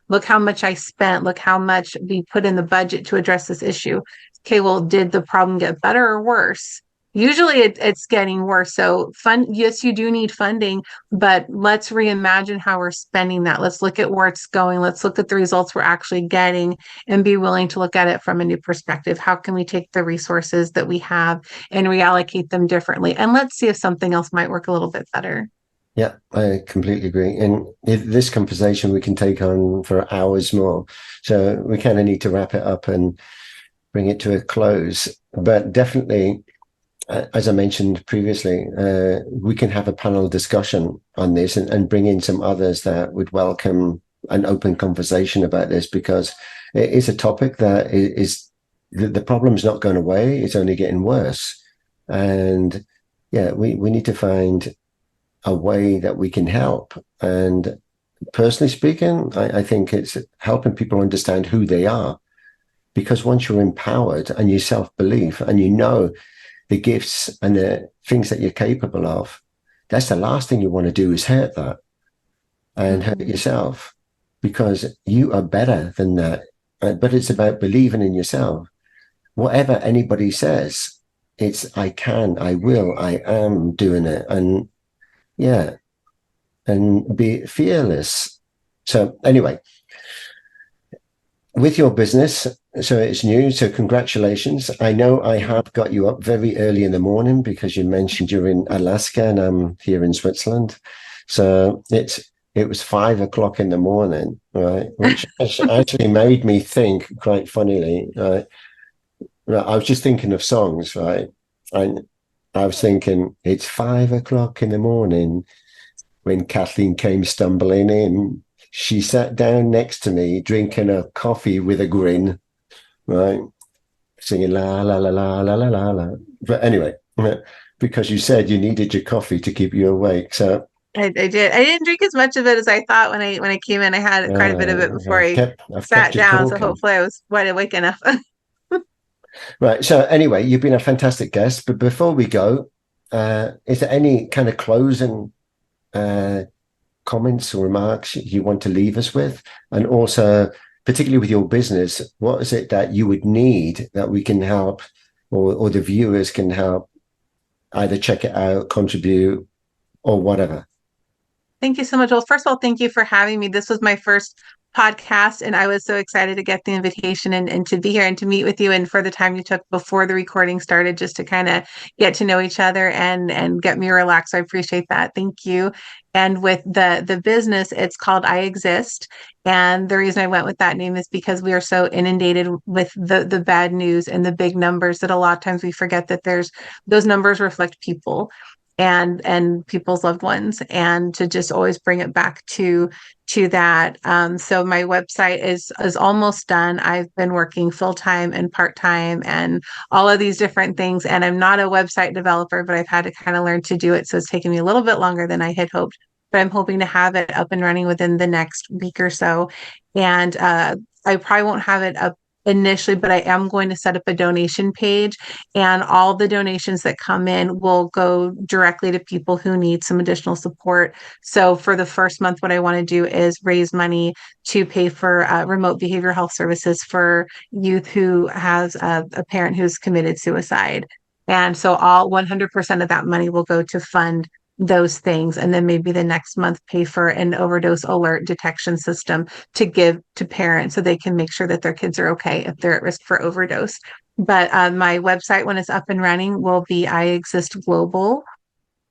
look how much I spent. Look how much we put in the budget to address this issue. Okay, well, did the problem get better or worse? Usually it's getting worse. So yes, you do need funding, but let's reimagine how we're spending that. Let's look at where it's going. Let's look at the results we're actually getting and be willing to look at it from a new perspective. How can we take the resources that we have and reallocate them differently? And let's see if something else might work a little bit better. Yeah, I completely agree. And this conversation we can take on for hours more. So we kind of need to wrap it up and bring it to a close. But definitely, as I mentioned previously, we can have a panel discussion on this and bring in some others that would welcome an open conversation about this, because it is a topic that is the problem's not going away. It's only getting worse. And yeah, we need to find a way that we can help. And personally speaking, I think it's helping people understand who they are, because once you're empowered and you self-believe and the gifts and the things that you're capable of, that's the last thing you want to do is hurt that and hurt yourself, because you are better than that. But it's about believing in yourself. Whatever anybody says, it's I can, I will, I am doing it. And yeah, and be fearless. So anyway, with your business, so it's new, so congratulations. I know I have got you up very early in the morning because you mentioned you're in Alaska and I'm here in Switzerland. So it was 5 o'clock in the morning, right? Which actually made me think, quite funnily, right? I was just thinking of songs, right? And I was thinking, it's 5 o'clock in the morning when Kathleen came stumbling in. She sat down next to me, drinking a coffee with a grin, right? Singing la, la, la, la, la, la, la, la. But anyway, because you said you needed your coffee to keep you awake. So I did. I didn't drink as much of it as I thought when I came in. I had quite a bit of it before I sat down. So hopefully I was wide awake enough. Right. So anyway, you've been a fantastic guest. But before we go, is there any kind of closing comments or remarks you want to leave us with? And also, particularly with your business, what is it that you would need that we can help, or the viewers can help either check it out, contribute, or whatever. Thank you so much. Well, first of all, thank you for having me. This was my first podcast, and I was so excited to get the invitation and to be here and to meet with you, and for the time you took before the recording started just to kind of get to know each other and get me relaxed. So I appreciate that. Thank you. And with the business, it's called iEXIST. And the reason I went with that name is because we are so inundated with the bad news and the big numbers that a lot of times we forget that those numbers reflect people and people's loved ones, and to just always bring it back to that. So my website is almost done. I've been working full-time and part-time and all of these different things, and I'm not a website developer, but I've had to kind of learn to do it. So it's taken me a little bit longer than I had hoped, but I'm hoping to have it up and running within the next week or so. And I probably won't have it up initially, but I am going to set up a donation page, and all the donations that come in will go directly to people who need some additional support. So for the first month, what I want to do is raise money to pay for remote behavioral health services for youth who has a parent who's committed suicide. And so all 100% of that money will go to fund those things, and then maybe the next month pay for an overdose alert detection system to give to parents so they can make sure that their kids are okay if they're at risk for overdose. But my website, when it's up and running, will be iEXIST Global,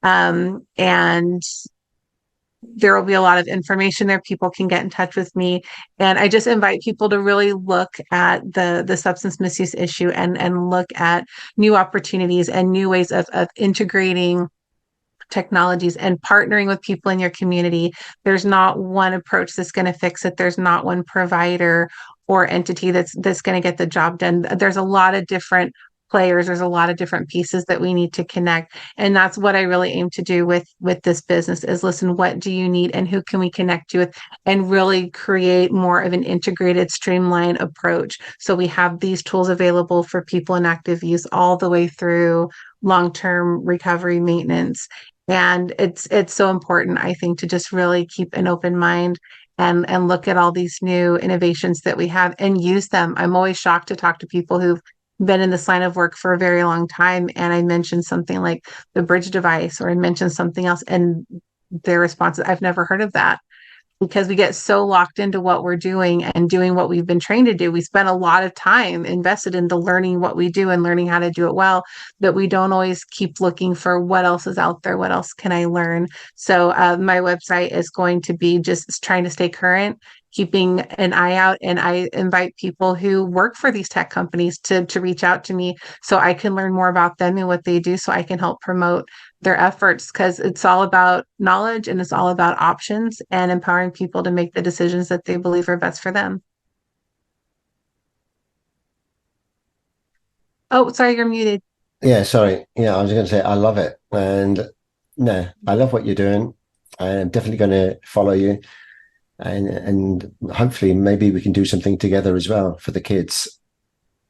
and there will be a lot of information there. People can get in touch with me, and I just invite people to really look at the substance misuse issue and look at new opportunities and new ways of integrating technologies and partnering with people in your community. There's not one approach that's going to fix it. There's not one provider or entity that's going to get the job done. There's a lot of different players. There's a lot of different pieces that we need to connect. And that's what I really aim to do with this business is listen, what do you need and who can we connect you with, and really create more of an integrated, streamlined approach. So we have these tools available for people in active use all the way through long-term recovery maintenance. And it's so important, I think, to just really keep an open mind and look at all these new innovations that we have and use them. I'm always shocked to talk to people who've been in this line of work for a very long time, and I mentioned something like the bridge device, or I mentioned something else, and their response is, I've never heard of that. Because we get so locked into what we're doing and doing what we've been trained to do. We spend a lot of time invested into learning what we do and learning how to do it well, that we don't always keep looking for what else is out there. What else can I learn? So my website is going to be just trying to stay current, keeping an eye out. And I invite people who work for these tech companies to reach out to me so I can learn more about them and what they do, so I can help promote their efforts, because it's all about knowledge and it's all about options and empowering people to make the decisions that they believe are best for them. Oh, sorry, you're muted. Yeah, sorry. Yeah, I was going to say, I love it. And no, I love what you're doing. I'm definitely going to follow you. And hopefully maybe we can do something together as well for the kids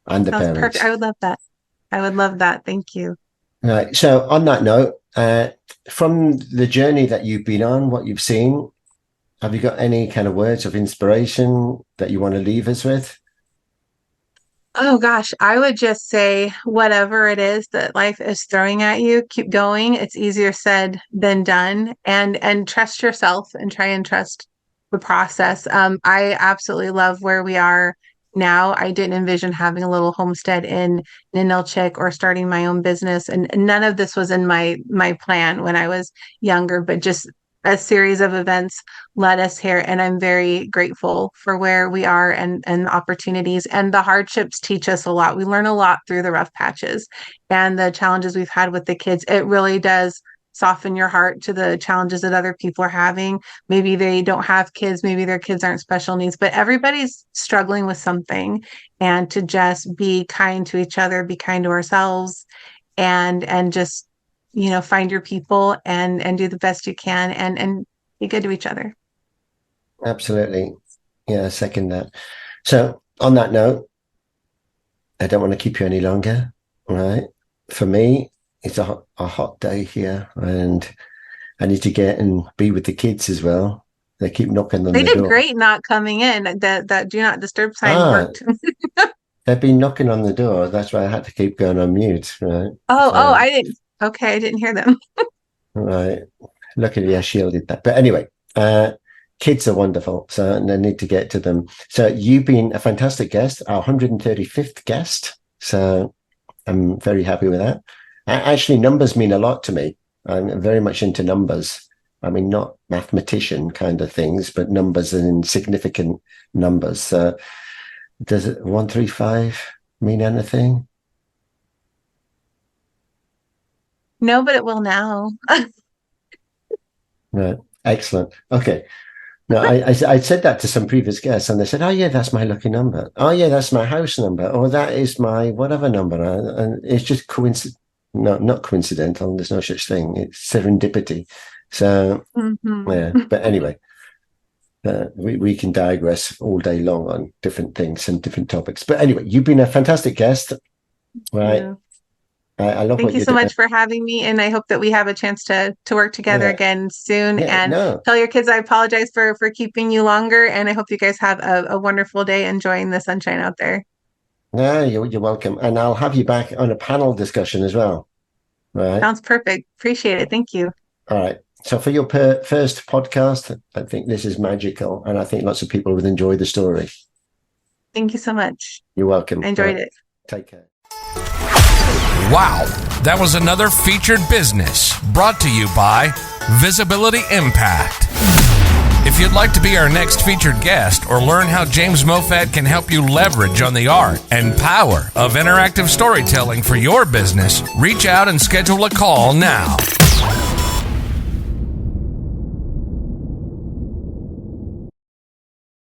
and the parents. Perfect. I would love that. I would love that. Thank you. Right. So on that note, from the journey that you've been on, what you've seen, have you got any kind of words of inspiration that you want to leave us with? Oh gosh, I would just say whatever it is that life is throwing at you, keep going. It's easier said than done, and trust yourself and try and trust the process. I absolutely love where we are now. I didn't envision having a little homestead in 𝗙𝗘𝗔𝗧𝗨𝗥𝗘𝗗 or starting my own business, and none of this was in my plan when I was younger, but just a series of events led us here, and I'm very grateful for where we are and opportunities. And the hardships teach us a lot. We learn a lot through the rough patches and the challenges we've had with the kids. It really does soften your heart to the challenges that other people are having. Maybe they don't have kids, maybe their kids aren't special needs, but everybody's struggling with something. And to just be kind to each other, be kind to ourselves, and just, you know, find your people and do the best you can and be good to each other. Absolutely. Yeah, I second that. So on that note, I don't want to keep you any longer. Right. For me, it's a hot day here, and I need to get and be with the kids as well. They keep knocking on the door. They did great not coming in. That do not disturb sign worked. They've been knocking on the door. That's why I had to keep going on mute. Right. I didn't. Okay, I didn't hear them. Right. Luckily, I shielded that. But anyway, kids are wonderful, so I need to get to them. So you've been a fantastic guest, our 135th guest. So I'm very happy with that. Actually, numbers mean a lot to me. I'm very much into numbers. I mean, not mathematician kind of things, but numbers and significant numbers. So does it 135 mean anything? No, but it will now. Right. Excellent. Okay. No, I said that to some previous guests, and they said, "Oh yeah, that's my lucky number. Oh yeah, that's my house number. Or that is my whatever number." And it's just no, not coincidental. There's no such thing. It's serendipity. So yeah. But anyway, we can digress all day long on different things and different topics. But anyway, you've been a fantastic guest, right? Yeah. I love. Thank you so much for having me, and I hope that we have a chance to work together again soon. Tell your kids I apologize for keeping you longer, and I hope you guys have a wonderful day enjoying the sunshine out there. No, you're welcome, and I'll have you back on a panel discussion as well. Right? Sounds perfect. Appreciate it. Thank you. All right. So for your first podcast, I think this is magical, and I think lots of people would enjoy the story. Thank you so much. You're welcome. I enjoyed it. Take care. Wow, that was another featured business brought to you by Visibility Impact. If you'd like to be our next featured guest or learn how James Moffat can help you leverage on the art and power of interactive storytelling for your business, reach out and schedule a call now.